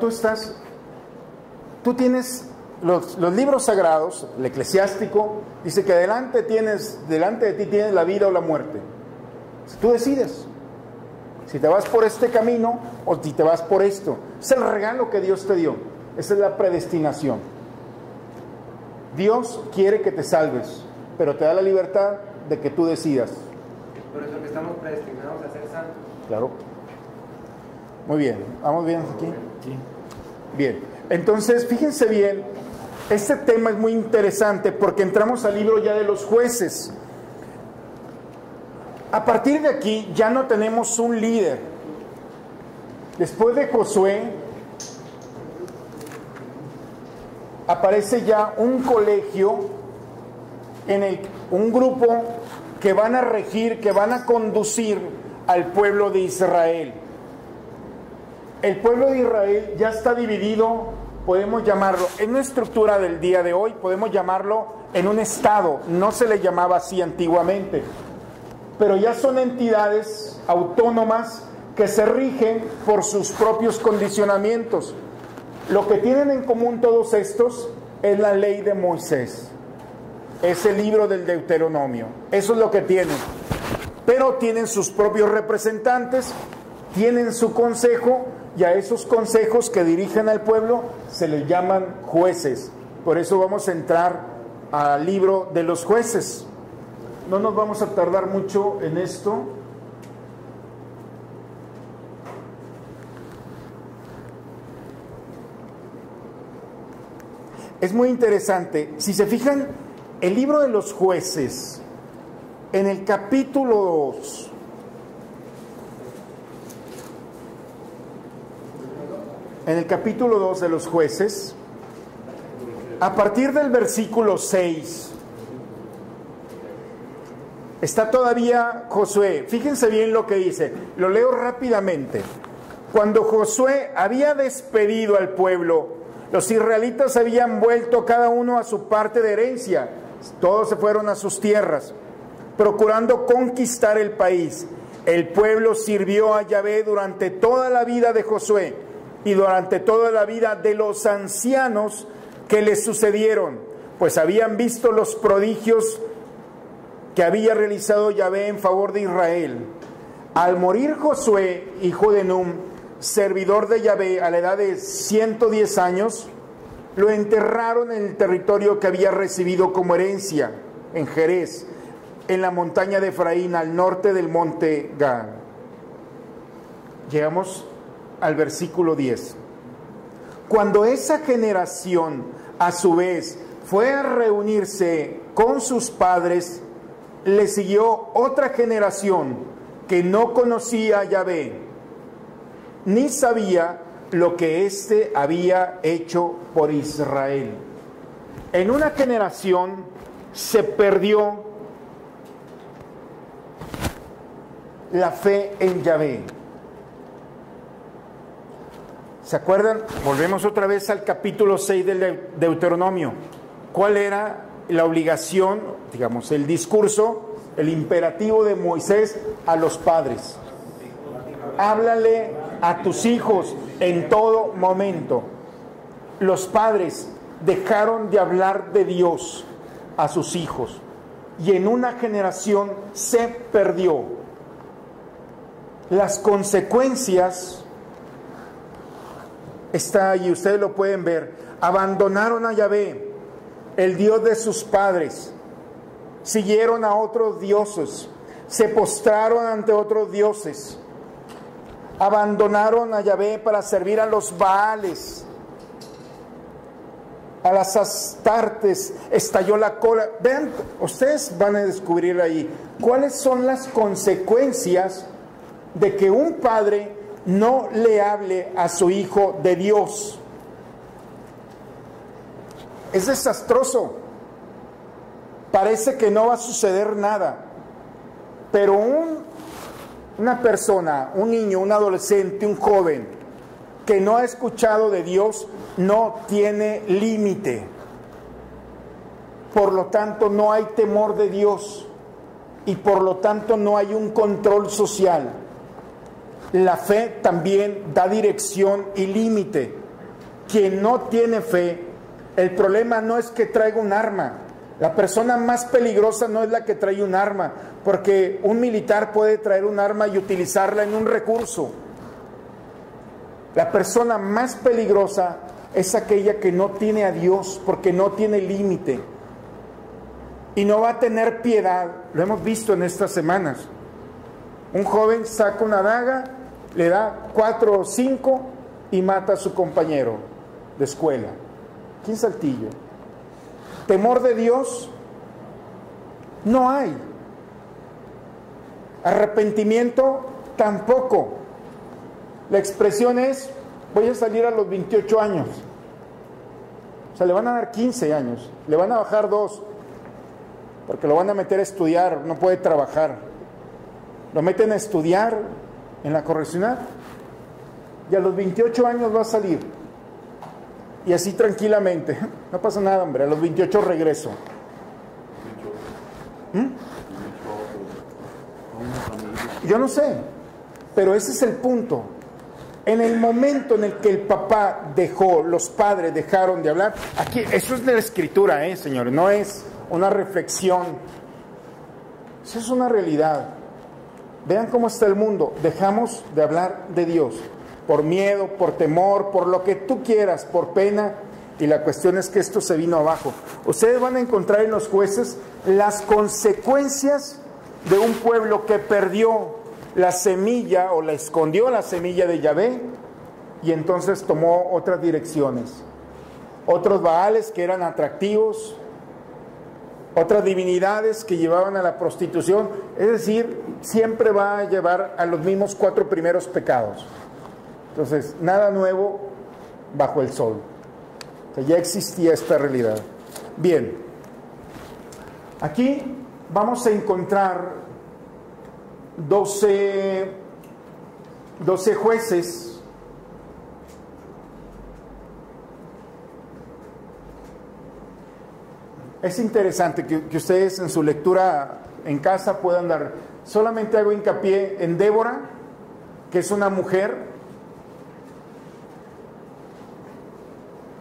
tú tienes los libros sagrados, el eclesiástico, dice que delante de ti tienes la vida o la muerte. Tú decides si te vas por este camino o si te vas por esto. Es el regalo que Dios te dio. Esa es la predestinación. Dios quiere que te salves, pero te da la libertad de que tú decidas. Por eso que estamos predestinados a ser santos. Claro. Muy bien, ¿vamos bien aquí? Sí. Bien, entonces fíjense bien, este tema es muy interesante porque entramos al libro ya de los jueces. A partir de aquí ya no tenemos un líder. Después de Josué aparece ya un colegio, un grupo que van a regir, que van a conducir al pueblo de Israel. El pueblo de Israel ya está dividido, podemos llamarlo, en una estructura del día de hoy, podemos llamarlo en un estado, no se le llamaba así antiguamente, pero ya son entidades autónomas que se rigen por sus propios condicionamientos. Lo que tienen en común todos estos es la ley de Moisés, es el libro del Deuteronomio, eso es lo que tienen, pero tienen sus propios representantes, tienen su consejo, y a esos consejos que dirigen al pueblo se les llaman jueces. Por eso vamos a entrar al libro de los jueces. no nos vamos a tardar mucho en esto. Es muy interesante. Si se fijan, el libro de los Jueces, en el capítulo 2, de los Jueces, a partir del versículo 6, está todavía Josué. Fíjense bien lo que dice, lo leo rápidamente. Cuando Josué había despedido al pueblo, los israelitas habían vuelto cada uno a su parte de herencia. Todos se fueron a sus tierras, procurando conquistar el país. El pueblo sirvió a Yahvé durante toda la vida de Josué y durante toda la vida de los ancianos que le sucedieron, pues habían visto los prodigios que había realizado Yahvé en favor de Israel. Al morir Josué, hijo de Nun, servidor de Yahvé, a la edad de 110 años, lo enterraron en el territorio que había recibido como herencia, en Jerez, en la montaña de Efraín, al norte del monte Gad. Llegamos al versículo 10. Cuando esa generación, a su vez, fue a reunirse con sus padres, le siguió otra generación que no conocía a Yahvé, ni sabía lo que éste había hecho por Israel. En una generación se perdió la fe en Yahvé. ¿Se acuerdan? Volvemos otra vez al capítulo 6 del Deuteronomio. ¿Cuál era la obligación, digamos, el discurso, el imperativo de Moisés a los padres? Háblale a tus hijos en todo momento. Los padres dejaron de hablar de Dios a sus hijos y en una generación se perdió. Las consecuencias está ahí, ustedes lo pueden ver. Abandonaron a Yahvé, el Dios de sus padres, siguieron a otros dioses, se postraron ante otros dioses, abandonaron a Yahvé para servir a los Baales, a las Astartes, estalló la cola. Vean, ustedes van a descubrir ahí cuáles son las consecuencias de que un padre no le hable a su hijo de Dios. Es desastroso. Parece que no va a suceder nada, pero una persona, un niño, un adolescente, un joven que no ha escuchado de Dios no tiene límite. Por lo tanto, no hay temor de Dios y por lo tanto no hay un control social. La fe también da dirección y límite. Quien no tiene fe, el problema no es que traiga un arma. La persona más peligrosa no es la que trae un arma, porque un militar puede traer un arma y utilizarla en un recurso. La persona más peligrosa es aquella que no tiene a Dios, porque no tiene límite y no va a tener piedad. Lo hemos visto en estas semanas. Un joven saca una daga, le da 4 o 5 y mata a su compañero de escuela. ¿Quién Saltillo? Temor de Dios no hay. Arrepentimiento tampoco. La expresión es: voy a salir a los 28 años. O sea, le van a dar 15 años, le van a bajar 2, porque lo van a meter a estudiar, no puede trabajar. Lo meten a estudiar en la correccional y a los 28 años va a salir. Y así tranquilamente, no pasa nada, hombre, a los 28 regreso. Yo no sé, pero ese es el punto. En el momento en el que el papá dejó, los padres dejaron de hablar, aquí, eso es de la escritura, señores, no es una reflexión, eso es una realidad. Vean cómo está el mundo, dejamos de hablar de Dios. Por miedo, por temor, por lo que tú quieras, por pena, y la cuestión es que esto se vino abajo. Ustedes van a encontrar en los Jueces las consecuencias de un pueblo que perdió la semilla o la escondió la semilla de Yahvé y entonces tomó otras direcciones, otros baales que eran atractivos, otras divinidades que llevaban a la prostitución. Es decir, siempre va a llevar a los mismos 4 primeros pecados. Entonces, nada nuevo bajo el sol. O sea, ya existía esta realidad. Bien, aquí vamos a encontrar 12 jueces. Es interesante que ustedes en su lectura en casa puedan dar. Solamente hago hincapié en Débora, que es una mujer.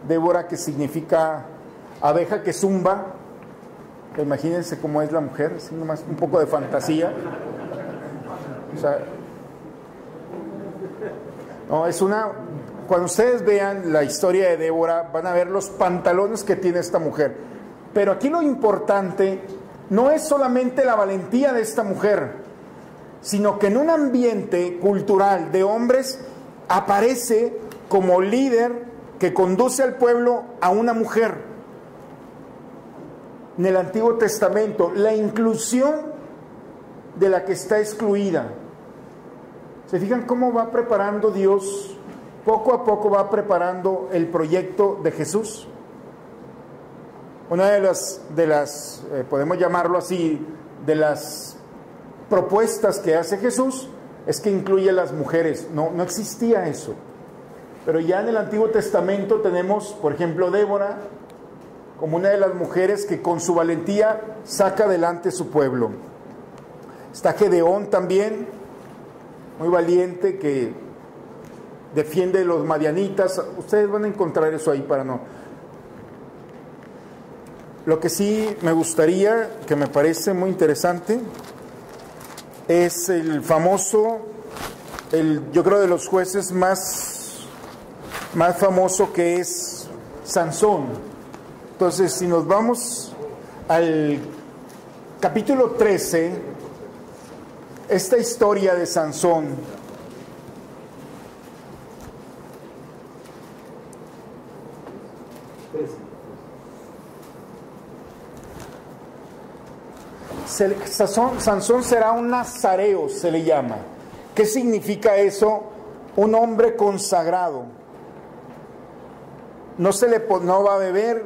Débora, que significa abeja que zumba. Imagínense cómo es la mujer, así nomás un poco de fantasía. O sea, no, es una... Cuando ustedes vean la historia de Débora, van a ver los pantalones que tiene esta mujer. Pero aquí lo importante no es solamente la valentía de esta mujer, sino que en un ambiente cultural de hombres aparece como líder que conduce al pueblo a una mujer. En el Antiguo Testamento, la inclusión de la que está excluida. ¿Se fijan cómo va preparando Dios? Poco a poco va preparando el proyecto de Jesús. Una de las podemos llamarlo así, de las propuestas que hace Jesús es que incluye a las mujeres. No existía eso. Pero ya en el Antiguo Testamento tenemos, por ejemplo, Débora como una de las mujeres que con su valentía saca adelante su pueblo. Está Gedeón también, muy valiente, que defiende a los madianitas. Ustedes van a encontrar eso ahí para no... Lo que sí me gustaría, que me parece muy interesante, es el famoso, yo creo de los jueces más famoso, que es Sansón. Entonces, si nos vamos al capítulo 13, esta historia de Sansón, Sansón será un nazareo, se le llama. ¿Qué significa eso? Un hombre consagrado. No va a beber,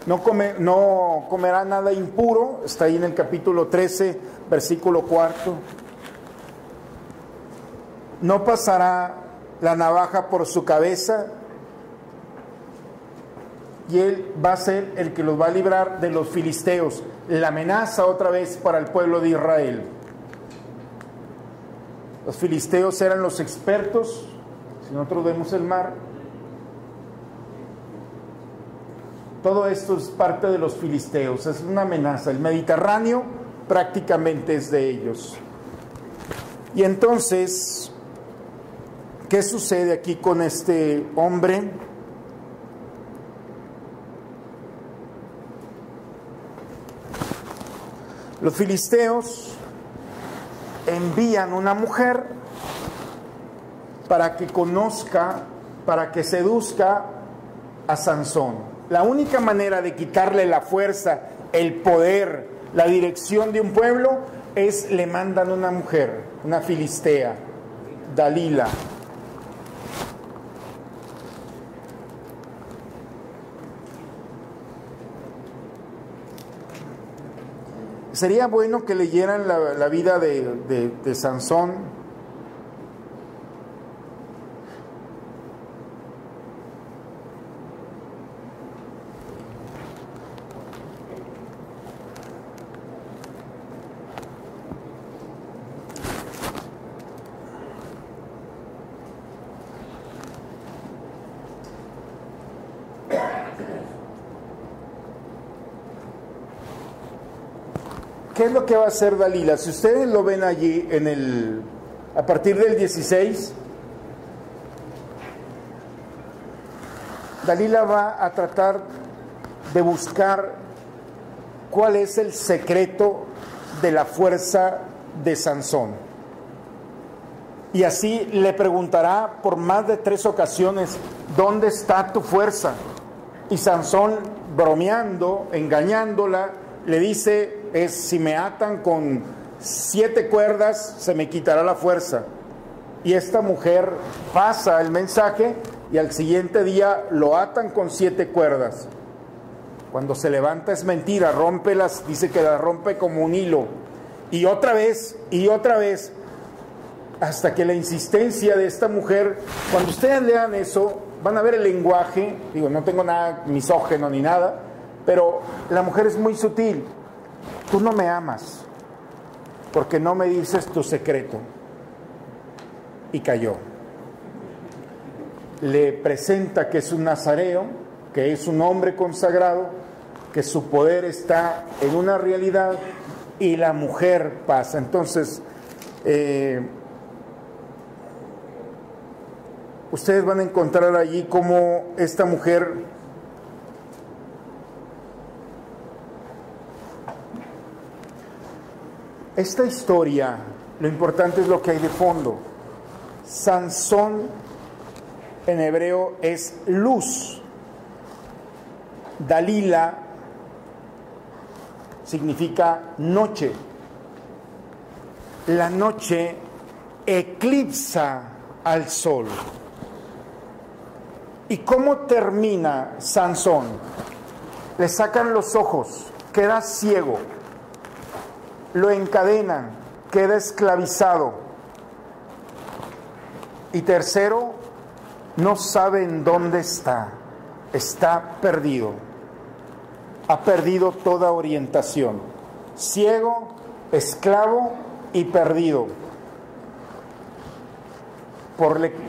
no comerá nada impuro. Está ahí en el capítulo 13, versículo 4. No pasará la navaja por su cabeza, y él va a ser el que los va a librar de los filisteos. La amenaza otra vez para el pueblo de Israel. Los filisteos eran los expertos. Si nosotros vemos el mar, todo esto es parte de los filisteos, es una amenaza. El Mediterráneo prácticamente es de ellos. Y entonces, ¿qué sucede aquí con este hombre? Los filisteos envían una mujer para que conozca, para que seduzca a Sansón. La única manera de quitarle la fuerza, el poder, la dirección de un pueblo es le mandan una mujer, una filistea, Dalila. Sería bueno que leyeran la vida de Sansón. ¿Qué es lo que va a hacer Dalila? Si ustedes lo ven allí a partir del 16, Dalila va a tratar de buscar cuál es el secreto de la fuerza de Sansón. Y así le preguntará por más de 3 ocasiones, ¿dónde está tu fuerza? Y Sansón, bromeando, engañándola, le dice, si me atan con 7 cuerdas, se me quitará la fuerza. Y esta mujer pasa el mensaje y al siguiente día lo atan con 7 cuerdas. Cuando se levanta es mentira, dice que las rompe como un hilo. Y otra vez, hasta que la insistencia de esta mujer, cuando ustedes lean eso, van a ver el lenguaje, digo, no tengo nada misógeno ni nada, pero la mujer es muy sutil. Tú no me amas, porque no me dices tu secreto. Y cayó. Le presenta que es un nazareo, que es un hombre consagrado, que su poder está en una realidad, y la mujer pasa. Entonces, ustedes van a encontrar allí cómo esta mujer esta historia, lo importante es lo que hay de fondo. Sansón en hebreo es luz. Dalila significa noche. La noche eclipsa al sol. ¿Y cómo termina Sansón? Le sacan los ojos, queda ciego, lo encadenan, queda esclavizado. Y tercero, no saben dónde está perdido. Ha perdido toda orientación. Ciego, esclavo y perdido.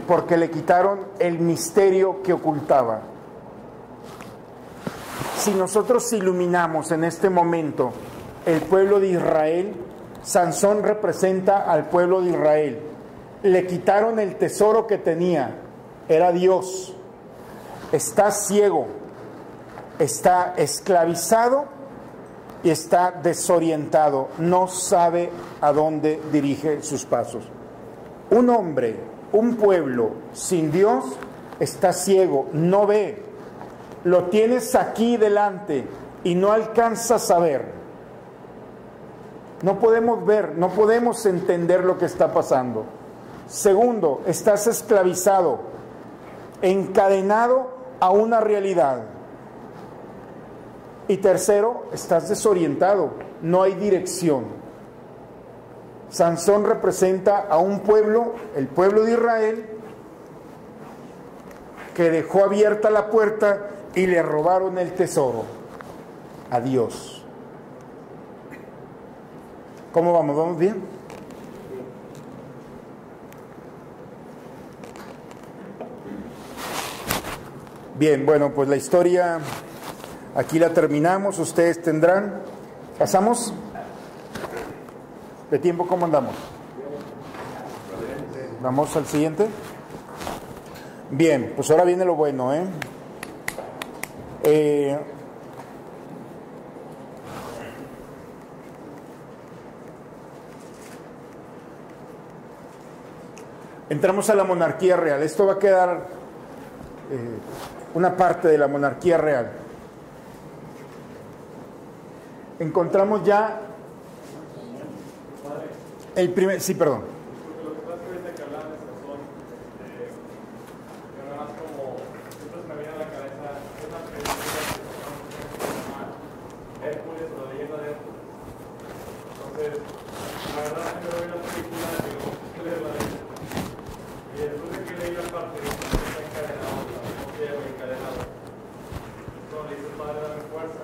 Porque le quitaron el misterio que ocultaba. Si nosotros iluminamos en este momento el pueblo de Israel, Sansón representa al pueblo de Israel. Le quitaron el tesoro que tenía, era Dios. Está ciego, está esclavizado y está desorientado, no sabe a dónde dirige sus pasos. Un hombre, un pueblo sin Dios está ciego, no ve. Lo tienes aquí delante y no alcanzas a ver. No podemos ver, no podemos entender lo que está pasando. Segundo, estás esclavizado, encadenado a una realidad. Y tercero, estás desorientado, no hay dirección. Sansón representa a un pueblo, el pueblo de Israel, que dejó abierta la puerta y le robaron el tesoro a Dios. ¿Cómo vamos? ¿Vamos bien? Bien, bueno, pues la historia aquí la terminamos, ustedes tendrán. ¿Pasamos? ¿De tiempo cómo andamos? ¿Vamos al siguiente? Bien, pues ahora viene lo bueno, entramos a la monarquía real. Esto va a quedar una parte de la monarquía real. Encontramos ya el primer... Sí, perdón. Lo que pasa es que ahorita que hablaban de Sansón, nada más como siempre se me viene a la cabeza una película que se llama Hércules o la leyenda de Hércules. Entonces, la verdad es que me vi la película y digo, ¿qué leer la leyenda? Y después de que leí la parte de que está encadenado, no ciego, encadenado, entonces le dice, Padre, dame fuerza,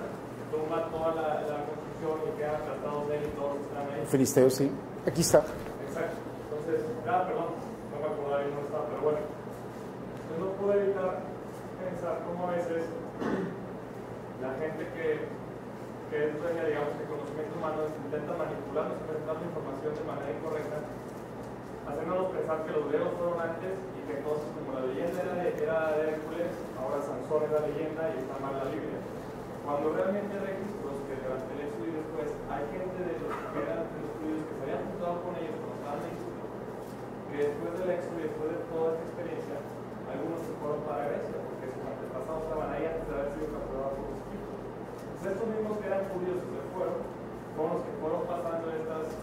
tumba toda la construcción y quedan tratados de él y todos están ahí. Filisteos, sí. Aquí está. Exacto. Entonces, perdón, no me acordaba y no estaba, pero bueno. Entonces no puedo evitar pensar cómo a veces la gente que es dueña, digamos, de conocimiento humano intenta manipularnos y presentar la información de manera incorrecta, haciéndonos pensar que los griegos fueron antes y que entonces, como la leyenda era de Hércules, ahora Sansón es la leyenda y está mal la Biblia. Cuando realmente registros que durante el éxodo y después, hay gente de los que eran de los judíos que se habían juntado con ellos cuando estaban en Egipto, que después del éxodo y después de toda esta experiencia, algunos se fueron para Grecia, porque sus antepasados estaban ahí antes de haber sido capturados por los egipcios. Entonces, estos mismos que eran judíos que se fueron los que fueron pasando estos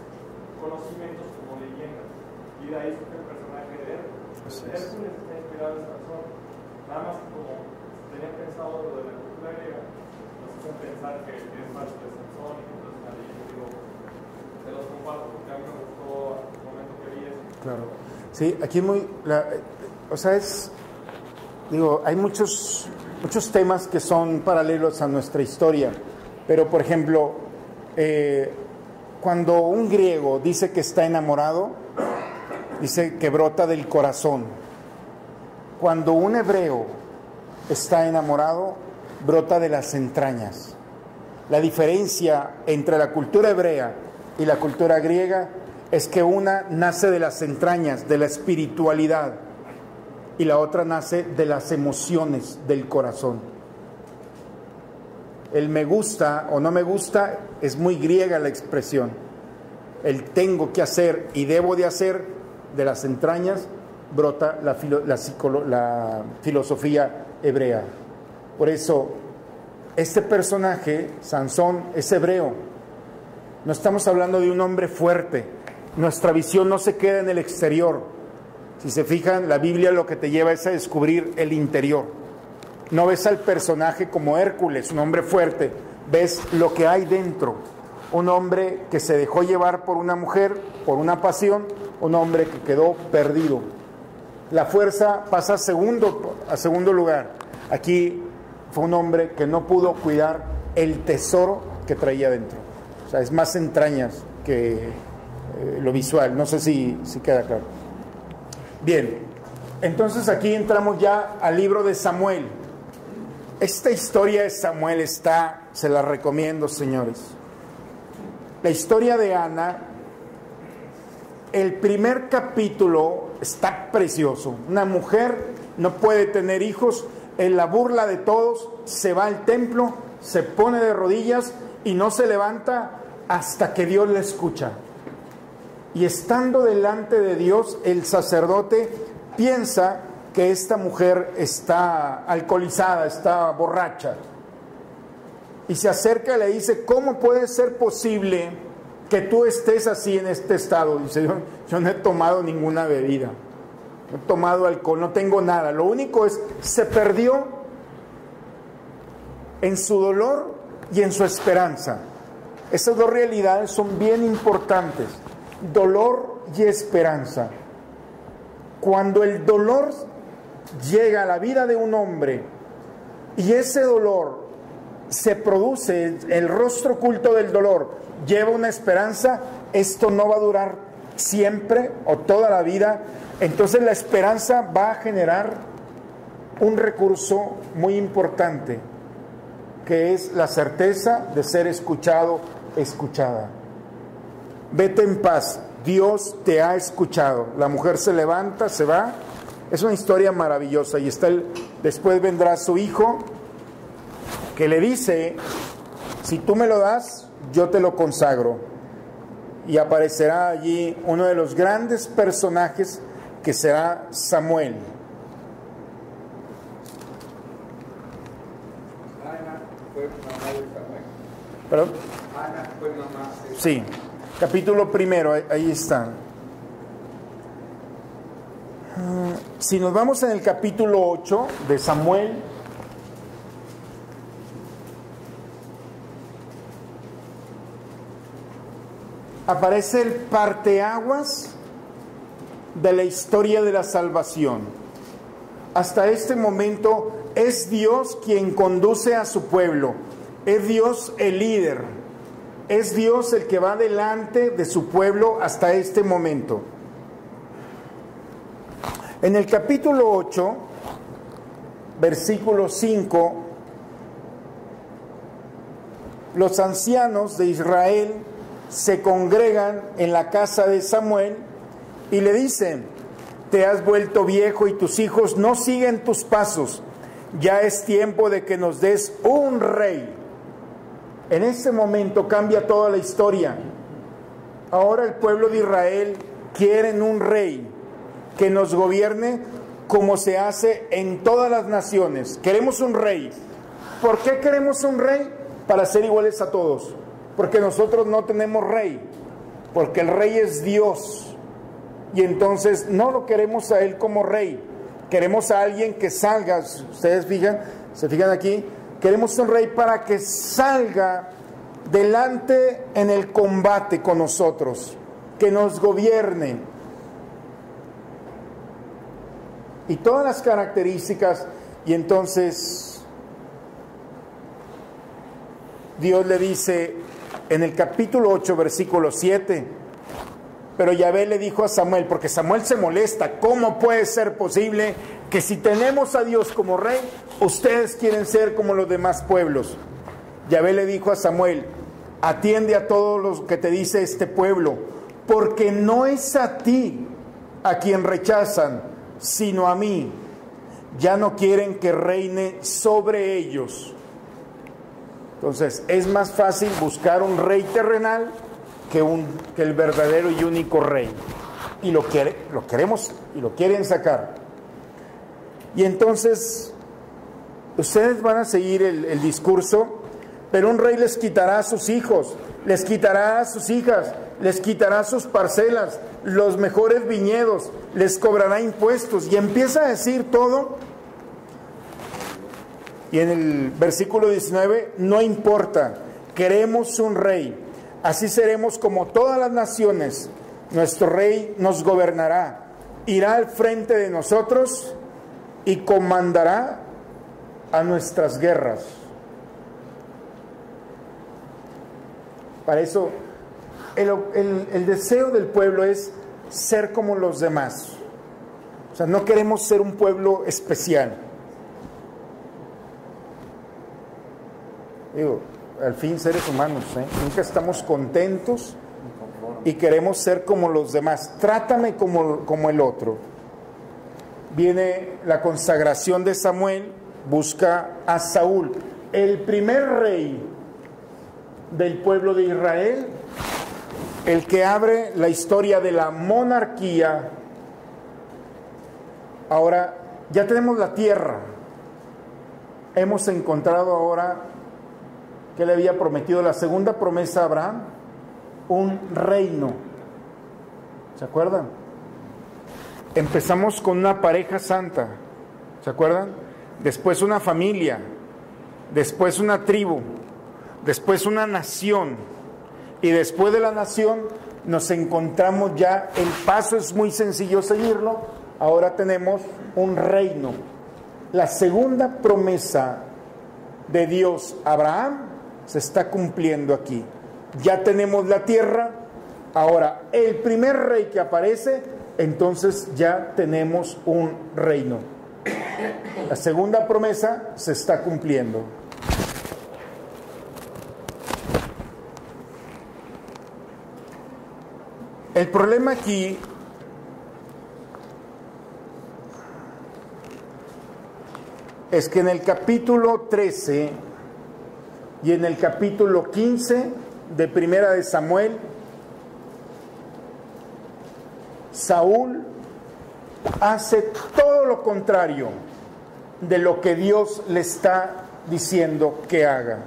conocimientos como leyendas. Y de ahí surge el personaje de Hércules. Hércules está inspirado en Sansón. Nada más que como tenían pensado lo de la cultura griega, nos hacen pensar que es parte de Sansón y que entonces una leyenda. Digo, te los comparto porque a mí me gustó el momento que vi eso. Claro. Sí, aquí es muy... hay muchos temas que son paralelos a nuestra historia, pero por ejemplo, cuando un griego dice que está enamorado, dice que brota del corazón. Cuando un hebreo está enamorado, brota de las entrañas. La diferencia entre la cultura hebrea y la cultura griega es que una nace de las entrañas, de la espiritualidad, y la otra nace de las emociones del corazón. El me gusta o no me gusta es muy griega la expresión. El tengo que hacer y debo de hacer, de las entrañas brota la filosofía hebrea. Por eso, este personaje, Sansón, es hebreo. No estamos hablando de un hombre fuerte. Nuestra visión no se queda en el exterior. Si se fijan, la Biblia lo que te lleva es a descubrir el interior. No ves al personaje como Hércules, un hombre fuerte. Ves lo que hay dentro. Un hombre que se dejó llevar por una mujer, por una pasión. Un hombre que quedó perdido. La fuerza pasa a segundo lugar. Aquí fue un hombre que no pudo cuidar el tesoro que traía dentro. O sea, es más entrañas que lo visual. No sé si queda claro. Bien, entonces aquí entramos ya al libro de Samuel. Esta historia de Samuel se la recomiendo, señores. La historia de Ana, el primer capítulo está precioso. Una mujer no puede tener hijos, en la burla de todos, se va al templo, se pone de rodillas y no se levanta hasta que Dios la escucha. Y estando delante de Dios, el sacerdote piensa que esta mujer está alcoholizada, está borracha. Y se acerca y le dice, ¿cómo puede ser posible que tú estés así en este estado? Dice, yo no he tomado ninguna bebida, no he tomado alcohol, no tengo nada. Lo único es, se perdió en su dolor y en su esperanza. Esas dos realidades son bien importantes, dolor y esperanza. Cuando el dolor llega a la vida de un hombre y ese dolor se produce, el rostro oculto del dolor lleva una esperanza, esto no va a durar siempre o toda la vida. Entonces la esperanza va a generar un recurso muy importante, que es la certeza de ser escuchado, escuchada. Vete en paz, Dios te ha escuchado. La mujer se levanta, se va. Es una historia maravillosa. Y después vendrá su hijo, que le dice, si tú me lo das, yo te lo consagro. Y aparecerá allí uno de los grandes personajes, que será Samuel. Ana fue mamá de Samuel. ¿Perdón? Ana fue mamá de... Sí, capítulo 1, ahí está. Si nos vamos en el capítulo 8 de Samuel, aparece el parteaguas de la historia de la salvación. Hasta este momento es Dios quien conduce a su pueblo, es Dios el líder, es Dios el que va delante de su pueblo hasta este momento. En el capítulo 8, versículo 5, los ancianos de Israel se congregan en la casa de Samuel y le dicen, te has vuelto viejo y tus hijos no siguen tus pasos, ya es tiempo de que nos des un rey En ese momento cambia toda la historia. Ahora el pueblo de Israel quiere un rey que nos gobierne como se hace en todas las naciones. Queremos un rey. ¿Por qué queremos un rey? Para ser iguales a todos. Porque nosotros no tenemos rey. Porque el rey es Dios. Y entonces no lo queremos a él como rey. Queremos a alguien que salga. Ustedes se fijan aquí. Queremos un rey para que salga delante en el combate con nosotros. Que nos gobierne. Y todas las características. Y entonces Dios le dice en el capítulo 8, versículo 7, pero Yahvé le dijo a Samuel, porque Samuel se molesta, ¿cómo puede ser posible que si tenemos a Dios como rey, ustedes quieren ser como los demás pueblos? Yahvé le dijo a Samuel, atiende a todo lo que te dice este pueblo, porque no es a ti a quien rechazan, sino a mí. Ya no quieren que reine sobre ellos. Entonces, es más fácil buscar un rey terrenal que el verdadero y único rey. Y lo queremos y lo quieren sacar. Y entonces, ustedes van a seguir el discurso, pero un rey les quitará a sus hijos, les quitará a sus hijas, les quitará sus parcelas, los mejores viñedos, les cobrará impuestos. Y empieza a decir todo. Y en el versículo 19, no importa, queremos un rey, así seremos como todas las naciones, nuestro rey nos gobernará, irá al frente de nosotros y comandará a nuestras guerras. Para eso, el deseo del pueblo es ser como los demás. O sea, no queremos ser un pueblo especial. Digo, al fin seres humanos, nunca estamos contentos y queremos ser como los demás. Trátame como el otro. Viene la consagración de Samuel, busca a Saúl, el primer rey del pueblo de Israel, el que abre la historia de la monarquía. Ahora ya tenemos la tierra, hemos encontrado ahora que le había prometido la segunda promesa a Abraham, un reino. ¿Se acuerdan? Empezamos con una pareja santa, ¿se acuerdan? Después una familia, después una tribu, después una nación, y después de la nación nos encontramos ya, el paso es muy sencillo seguirlo, ahora tenemos un reino. La segunda promesa de Dios a Abraham se está cumpliendo aquí. Ya tenemos la tierra, ahora el primer rey que aparece, entonces ya tenemos un reino. La segunda promesa se está cumpliendo. El problema aquí es que en el capítulo 13 y en el capítulo 15 de Primera de Samuel, Saúl hace todo lo contrario de lo que Dios le está diciendo que haga.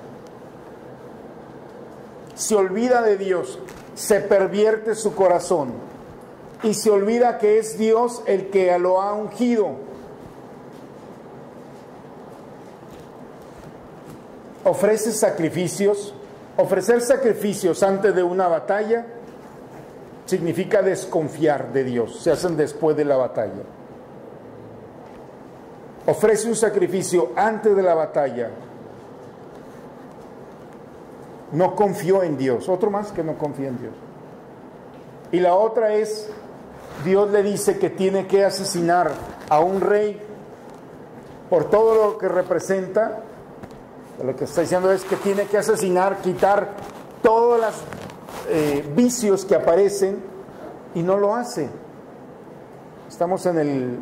Se olvida de Dios, se pervierte su corazón y se olvida que es Dios el que lo ha ungido. Ofrece sacrificios. Ofrecer sacrificios antes de una batalla significa desconfiar de Dios. Se hacen después de la batalla. Ofrece un sacrificio antes de la batalla. No confió en Dios. Otro más que no confía en Dios. Y la otra es, Dios le dice que tiene que asesinar a un rey por todo lo que representa. Lo que está diciendo es que tiene que asesinar, quitar todos los vicios que aparecen, y no lo hace. Estamos en el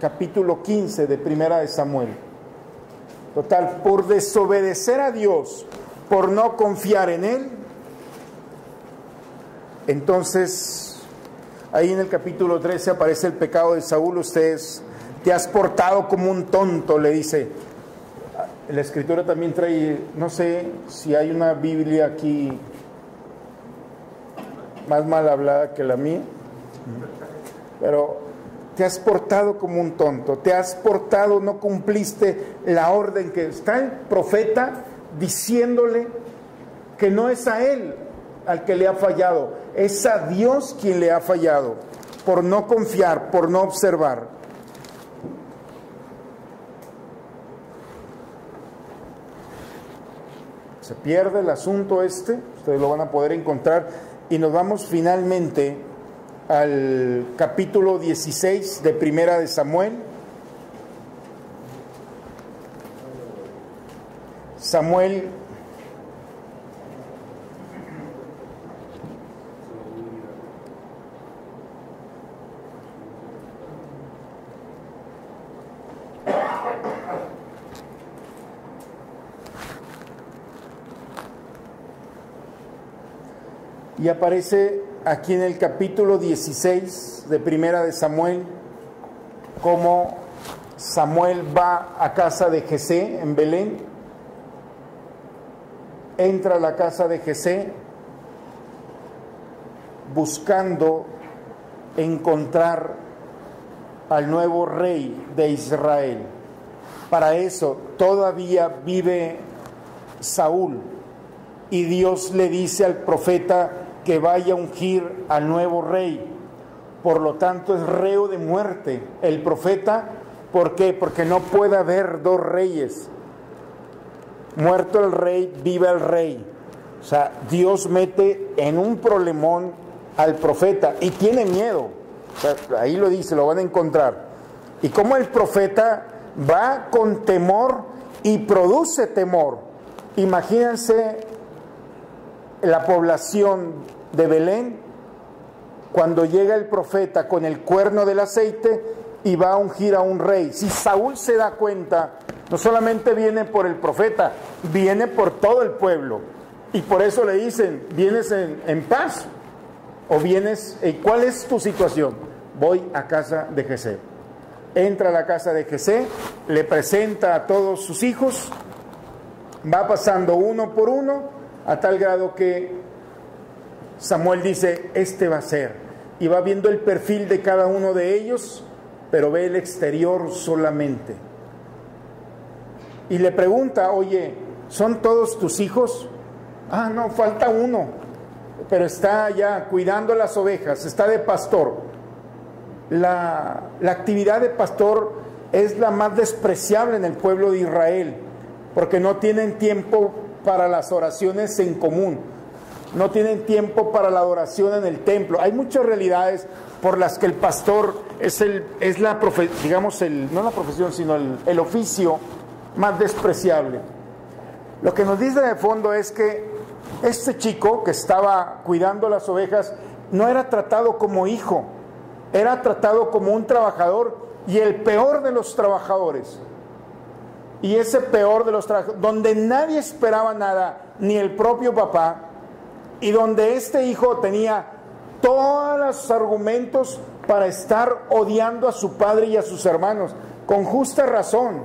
capítulo 15 de Primera de Samuel. Total, por desobedecer a Dios, por no confiar en Él, entonces ahí en el capítulo 13 aparece el pecado de Saúl. Te has portado como un tonto, le dice. La escritura también trae, no sé si hay una Biblia aquí más mal hablada que la mía, pero te has portado como un tonto, te has portado, no cumpliste la orden que está el profeta diciéndole que no es a él al que le ha fallado, es a Dios quien le ha fallado, por no confiar, por no observar. Se pierde el asunto ustedes lo van a poder encontrar, y nos vamos finalmente al capítulo 16 de Primera de Samuel. Samuel y aparece aquí en el capítulo 16 de Primera de Samuel cómo Samuel va a casa de Jesé en Belén, entra a la casa de Jesé buscando encontrar al nuevo rey de Israel. Para eso todavía vive Saúl, y Dios le dice al profeta que vaya a ungir al nuevo rey. Por lo tanto es reo de muerte el profeta. ¿Por qué? Porque no puede haber dos reyes. Muerto el rey, vive el rey. O sea, Dios mete en un problemón al profeta y tiene miedo. O sea, ahí lo dice, lo van a encontrar. Y como el profeta va con temor y produce temor. Imagínense la población de Belén cuando llega el profeta con el cuerno del aceite y va a ungir a un rey. Si Saúl se da cuenta, no solamente viene por el profeta, viene por todo el pueblo, y por eso le dicen: ¿vienes en paz o vienes? ¿Cuál es tu situación? Voy a casa de Jesé. Entra a la casa de Jesé, le presenta a todos sus hijos, va pasando uno por uno, a tal grado que Samuel dice: este va a ser, y va viendo el perfil de cada uno de ellos, pero ve el exterior solamente. Y le pregunta: oye, ¿son todos tus hijos? Ah, no, falta uno, pero está allá cuidando las ovejas, está de pastor. La actividad de pastor es la más despreciable en el pueblo de Israel, porque no tienen tiempo para las oraciones en común, no tienen tiempo para la adoración en el templo. Hay muchas realidades por las que el pastor es la digamos, no la profesión, sino el oficio más despreciable. Lo que nos dice de fondo es que este chico que estaba cuidando las ovejas no era tratado como hijo, era tratado como un trabajador, y el peor de los trabajadores. Y ese peor de los trabajadores, donde nadie esperaba nada, ni el propio papá, y donde este hijo tenía todos los argumentos para estar odiando a su padre y a sus hermanos, con justa razón.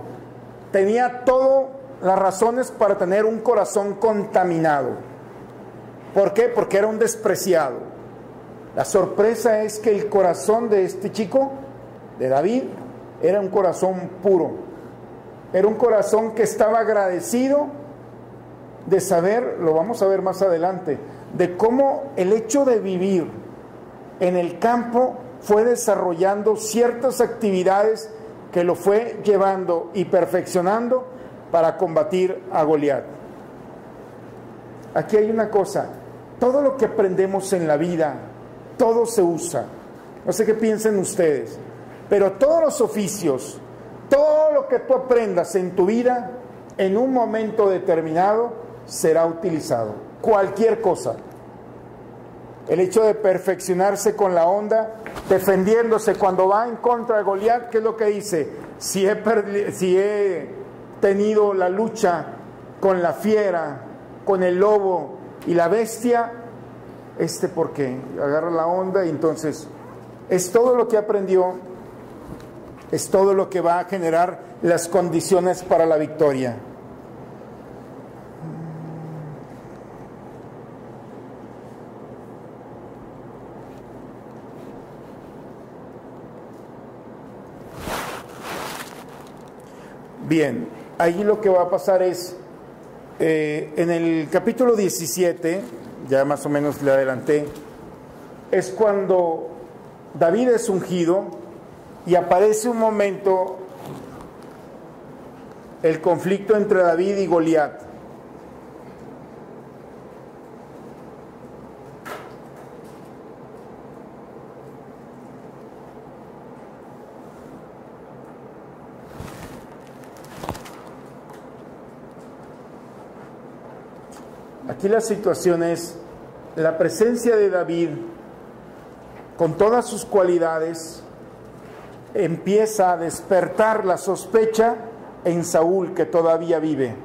Tenía todas las razones para tener un corazón contaminado. ¿Por qué? Porque era un despreciado. La sorpresa es que el corazón de este chico, de David, era un corazón puro. Era un corazón que estaba agradecido de saber, lo vamos a ver más adelante, de cómo el hecho de vivir en el campo fue desarrollando ciertas actividades que lo fue llevando y perfeccionando para combatir a Goliat. Aquí hay una cosa: todo lo que aprendemos en la vida, todo se usa. No sé qué piensen ustedes, pero todos los oficios, todo lo que tú aprendas en tu vida, en un momento determinado será utilizado. Cualquier cosa. El hecho de perfeccionarse con la onda, defendiéndose cuando va en contra de Goliat, ¿qué es lo que dice? Si he tenido la lucha con la fiera con el lobo y la bestia, porque agarra la onda y entonces es todo lo que aprendió, es todo lo que va a generar las condiciones para la victoria. Bien, ahí lo que va a pasar es, en el capítulo 17, ya más o menos le adelanté, es cuando David es ungido y aparece un momento el conflicto entre David y Goliat. Aquí la situación es la presencia de David con todas sus cualidades empieza a despertar la sospecha en Saúl, que todavía vive,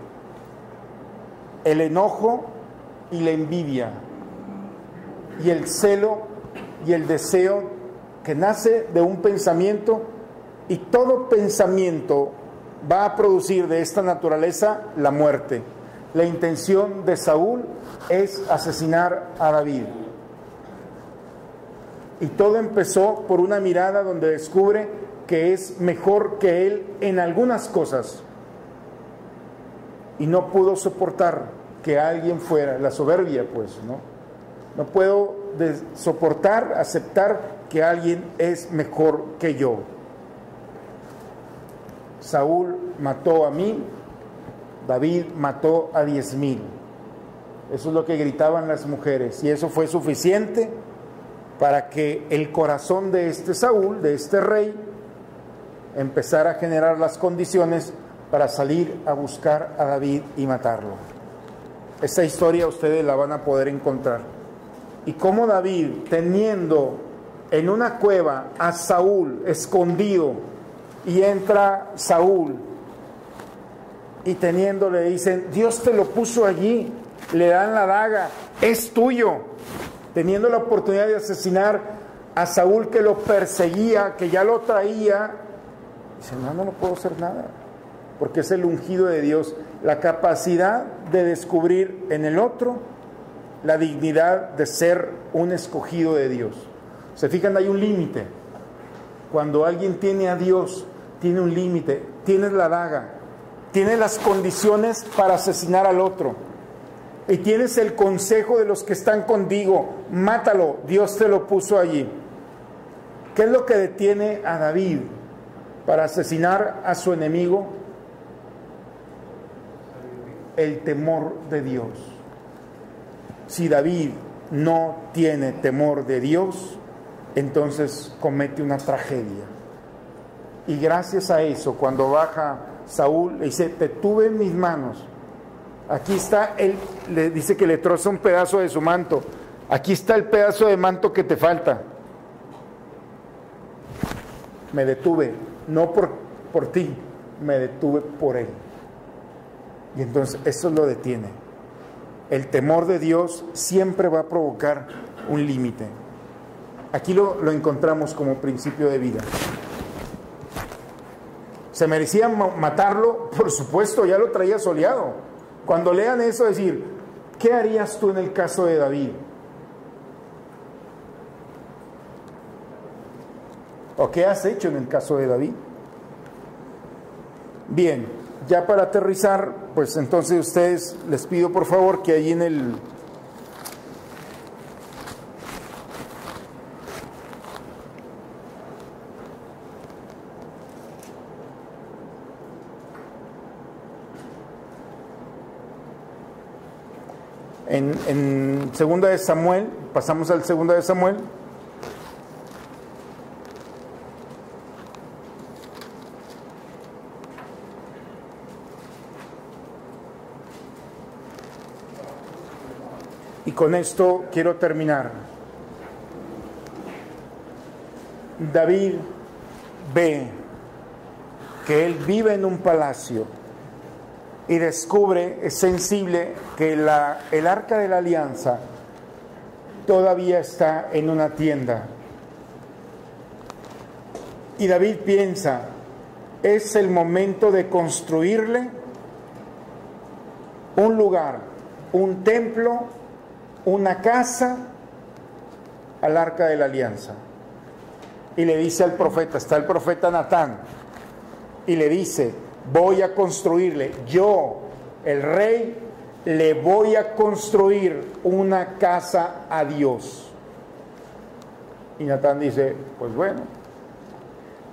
el enojo y la envidia y el celo y el deseo que nace de un pensamiento, y todo pensamiento va a producir de esta naturaleza la muerte. La intención de Saúl es asesinar a David. Y todo empezó por una mirada donde descubre que es mejor que él en algunas cosas. Y no pudo soportar que alguien fuera, la soberbia pues, ¿no? No puedo soportar, aceptar que alguien es mejor que yo. Saúl mató a 1000, David mató a 10,000. Eso es lo que gritaban las mujeres, y eso fue suficiente para que el corazón de este Saúl, de este rey, empezara a generar las condiciones para salir a buscar a David y matarlo. Esta historia ustedes la van a poder encontrar. Y cómo David, teniendo en una cueva a Saúl escondido, y entra Saúl, y teniendo, le dicen, Dios te lo puso allí, le dan la daga, es tuyo, teniendo la oportunidad de asesinar a Saúl, que lo perseguía, que ya lo traía, dice, no puedo hacer nada, porque es el ungido de Dios. La capacidad de descubrir en el otro la dignidad de ser un escogido de Dios. Se fijan, hay un límite. Cuando alguien tiene a Dios, tiene un límite, tienes la daga, tienes las condiciones para asesinar al otro, y tienes el consejo de los que están contigo, mátalo, Dios te lo puso allí. ¿Qué es lo que detiene a David para asesinar a su enemigo? El temor de Dios. Si David no tiene temor de Dios, entonces comete una tragedia. Y gracias a eso, cuando baja Saúl, le dice, te tuve en mis manos. Aquí está, él le dice que le troza un pedazo de su manto. Aquí está el pedazo de manto que te falta. Me detuve, no por ti, me detuve por él. Y entonces eso lo detiene. El temor de Dios siempre va a provocar un límite. Aquí lo encontramos como principio de vida. ¿Se merecía matarlo? Por supuesto, ya lo traía soleado. Cuando lean eso, decir, ¿qué harías tú en el caso de David? ¿O qué has hecho en el caso de David? Bien, ya para aterrizar, pues entonces ustedes, les pido por favor que ahí en Segunda de Samuel, pasamos al Segunda de Samuel. Y con esto quiero terminar. David ve que él vive en un palacio y descubre, es sensible, que el arca de la alianza todavía está en una tienda. Y David piensa, es el momento de construirle un lugar, un templo, una casa al arca de la alianza. Y le dice al profeta, está el profeta Natán, y le dice, voy a construirle, yo, el rey, le voy a construir una casa a Dios. Y Natán dice, pues bueno.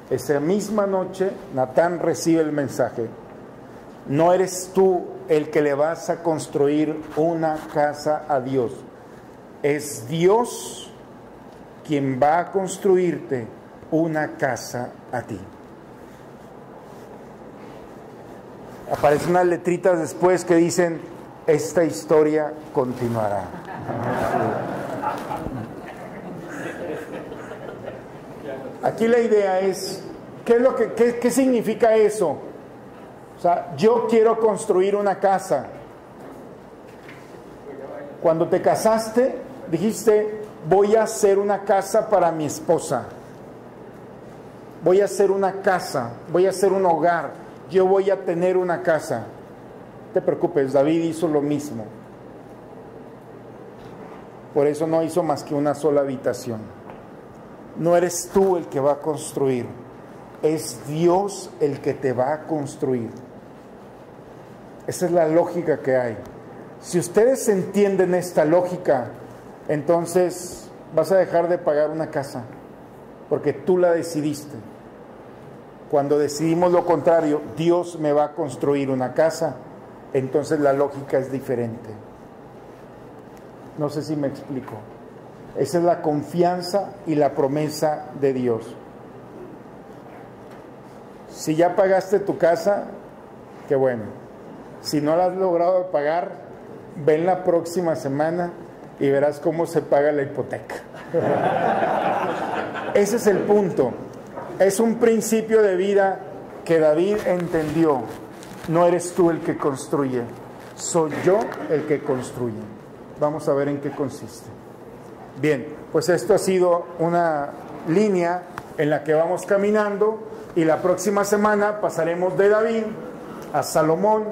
Esa misma noche Natán recibe el mensaje, no eres tú el que le vas a construir una casa a Dios, es Dios quien va a construirte una casa a ti. Aparecen unas letritas después que dicen, esta historia continuará. Aquí la idea es, ¿qué significa eso? O sea, yo quiero construir una casa. Cuando te casaste, dijiste, voy a hacer una casa para mi esposa. Voy a hacer una casa, voy a hacer un hogar. Yo voy a tener una casa. No te preocupes, David hizo lo mismo. Por eso no hizo más que una sola habitación. No eres tú el que va a construir, es Dios el que te va a construir. Esa es la lógica que hay. Si ustedes entienden esta lógica, entonces vas a dejar de pagar una casa, porque tú la decidiste. Cuando decidimos lo contrario, Dios me va a construir una casa, entonces la lógica es diferente. No sé si me explico. Esa es la confianza y la promesa de Dios. Si ya pagaste tu casa, qué bueno. Si no la has logrado pagar, ven la próxima semana y verás cómo se paga la hipoteca. Ese es el punto. Es un principio de vida que David entendió. No eres tú el que construye, soy yo el que construye. Vamos a ver en qué consiste. Bien, pues esto ha sido una línea en la que vamos caminando y la próxima semana pasaremos de David a Salomón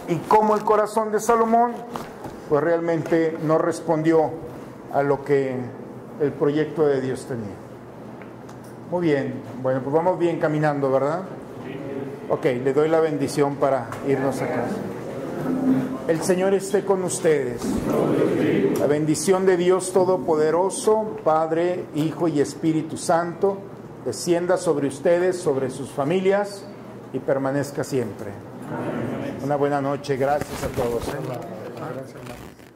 y cómo el corazón de Salomón pues realmente no respondió a lo que el proyecto de Dios tenía. Muy bien, bueno, pues vamos bien caminando, ¿verdad? Ok, le doy la bendición para irnos a casa. El Señor esté con ustedes. La bendición de Dios Todopoderoso, Padre, Hijo y Espíritu Santo, descienda sobre ustedes, sobre sus familias y permanezca siempre. Una buena noche. Gracias a todos. Gracias, hermano.